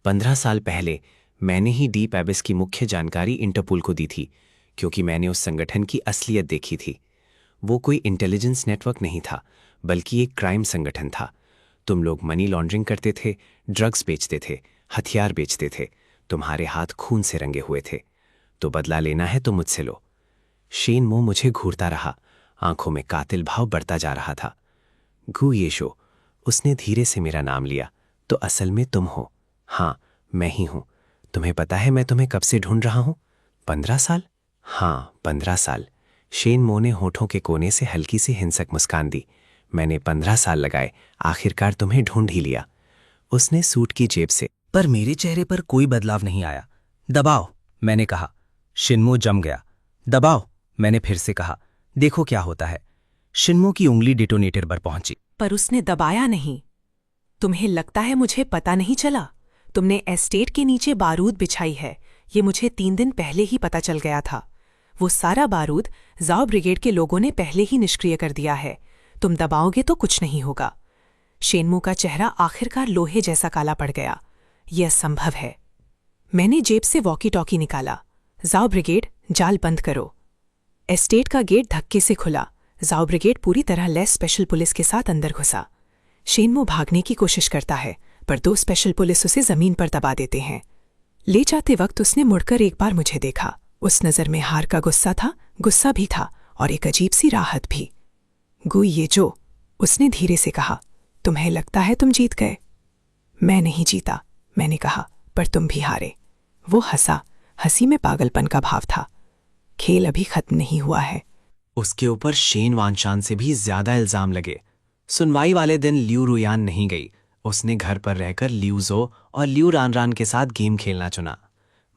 15 साल पहले मैंने ही डीप एबिस की मुख्य जानकारी इंटरपोल को दी थी, क्योंकि मैंने उस संगठन की असलियत देखी थी। वो कोई इंटेलिजेंस नेटवर्क नहीं था, बल्कि एक क्राइम संगठन था। तुम लोग मनी लॉन्ड्रिंग करते थे, ड्रग्स बेचते थे, हथियार बेचते थे। तुम्हारे हाथ खून से रंगे हुए थे। तो बदला लेना है तो मुझसे लो। शेनमो मुझे घूरता रहा। आंखों में कातिल भाव बढ़ता जा रहा था। गू येशो, उसने धीरे से मेरा नाम लिया। तो असल में तुम हो? हाँ, मैं ही हूं। तुम्हें पता है मैं तुम्हें कब से ढूंढ रहा हूं? 15 साल? हाँ, 15 साल। शेनमो ने होठों के कोने से हल्की सी हिंसक मुस्कान दी। मैंने 15 साल लगाए, आखिरकार तुम्हें ढूंढ ही लिया। उसने सूट की जेब से। पर मेरे चेहरे पर कोई बदलाव नहीं आया। दबाओ, मैंने कहा। शिन्मो जम गया। दबाओ, मैंने फिर से कहा। देखो क्या होता है। शिन्मो की उंगली डिटोनेटर पर पहुंची। पर उसने दबाया नहीं। तुम्हें लगता है मुझे पता नहीं चला? तुमने एस्टेट के नीचे बारूद बिछाई है, ये मुझे 3 दिन पहले ही पता चल गया था। वो सारा बारूद जाओ ब्रिगेड के लोगों ने पहले ही निष्क्रिय कर दिया है। तुम दबाओगे तो कुछ नहीं होगा। शेनमो का चेहरा आखिरकार लोहे जैसा काला पड़ गया। यह असंभव है। मैंने जेब से वॉकी टॉकी निकाला। जाओ ब्रिगेड, जाल बंद करो। एस्टेट का गेट धक्के से खुला। जाओ ब्रिगेड पूरी तरह लेस स्पेशल पुलिस के साथ अंदर घुसा। शेनमो भागने की कोशिश करता है, पर 2 स्पेशल पुलिस उसे जमीन पर दबा देते हैं। ले जाते वक्त उसने मुड़कर एक बार मुझे देखा। उस नजर में हार का गुस्सा भी था और एक अजीब सी राहत भी। गु ये जो, उसने धीरे से कहा, तुम्हें लगता है तुम जीत गए? मैं नहीं जीता, मैंने कहा, पर तुम भी हारे। वो हंसा। हंसी में पागलपन का भाव था। खेल अभी खत्म नहीं हुआ है। उसके ऊपर शेन वानशान से भी ज्यादा इल्जाम लगे। सुनवाई वाले दिन लियू रुयान नहीं गई। उसने घर पर रहकर लियूजो और लियू रानरान के साथ गेम खेलना चुना।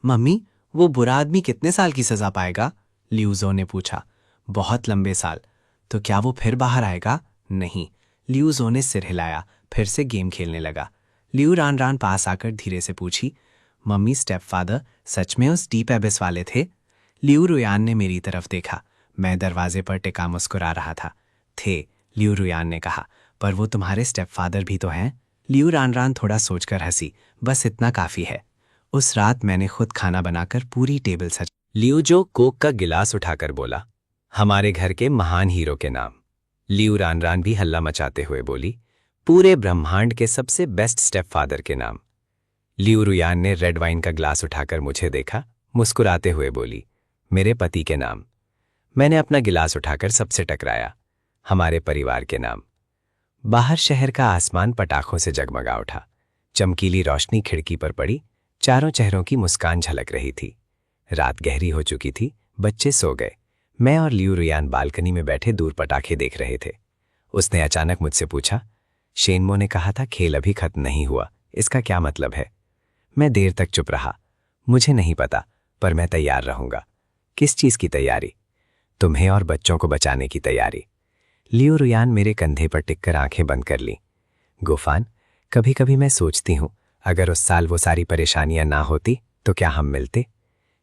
मम्मी, वो बुरा आदमी कितने साल की सजा पाएगा? लियूजो ने पूछा। बहुत लंबे साल। तो क्या वो फिर बाहर आएगा? नहीं। लियूजो ने सिर हिलाया, फिर से गेम खेलने लगा। लियू रानरान पास आकर धीरे से पूछी, मम्मी, स्टेपफादर सच में उस डीप एबिस वाले थे? लियू रुयान ने मेरी तरफ देखा। मैं दरवाजे पर टिका मुस्कुरा रहा था। थे, लियू रुयान ने कहा, पर वो तुम्हारे स्टेपफादर भी तो हैं। लियू रानरान थोड़ा सोचकर हंसी। बस इतना काफी है। उस रात मैंने खुद खाना बनाकर पूरी टेबल सज। लियूजो कोक का गिलास उठाकर बोला, हमारे घर के महान हीरो के नाम। लियू रानरान भी हल्ला मचाते हुए बोली, पूरे ब्रह्मांड के सबसे बेस्ट स्टेप फादर के नाम। लियू रुयान ने रेड वाइन का ग्लास उठाकर मुझे देखा, मुस्कुराते हुए बोली, मेरे पति के नाम। मैंने अपना गिलास उठाकर सबसे टकराया, हमारे परिवार के नाम। बाहर शहर का आसमान पटाखों से जगमगा उठा। चमकीली रोशनी खिड़की पर पड़ी, चारों चेहरों की मुस्कान झलक रही थी। रात गहरी हो चुकी थी, बच्चे सो गए। मैं और लियू रुयान बालकनी में बैठे दूर पटाखे देख रहे थे। उसने अचानक मुझसे पूछा, शेनमो ने कहा था खेल अभी खत्म नहीं हुआ, इसका क्या मतलब है? मैं देर तक चुप रहा। मुझे नहीं पता, पर मैं तैयार रहूंगा। किस चीज की तैयारी? तुम्हें और बच्चों को बचाने की तैयारी। लियू रुयान मेरे कंधे पर टिककर आंखें बंद कर ली। गुफान, कभी कभी मैं सोचती हूं, अगर उस साल वो सारी परेशानियां ना होती तो क्या हम मिलते?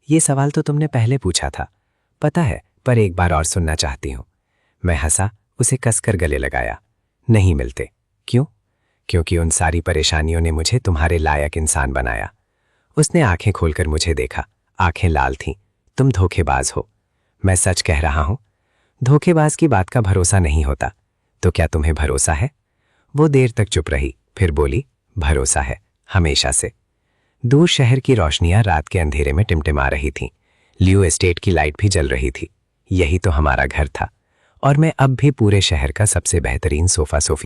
ये सवाल तो तुमने पहले पूछा था, पता है, पर एक बार और सुनना चाहती हूं। मैं हंसा, उसे कसकर गले लगाया। नहीं मिलते। क्यों? क्योंकि उन सारी परेशानियों ने मुझे तुम्हारे लायक इंसान बनाया। उसने आंखें खोलकर मुझे देखा, आंखें लाल थीं। तुम धोखेबाज हो। मैं सच कह रहा हूं। धोखेबाज की बात का भरोसा नहीं होता। तो क्या तुम्हें भरोसा है? वो देर तक चुप रही, फिर बोली, भरोसा है, हमेशा से। दूर शहर की रोशनियां रात के अंधेरे में टिमटिमा रही थीं। लियू एस्टेट की लाइट भी जल रही थी। यही तो हमारा घर था, और मैं अब भी पूरे शहर का सबसे बेहतरीन सोफा सोफी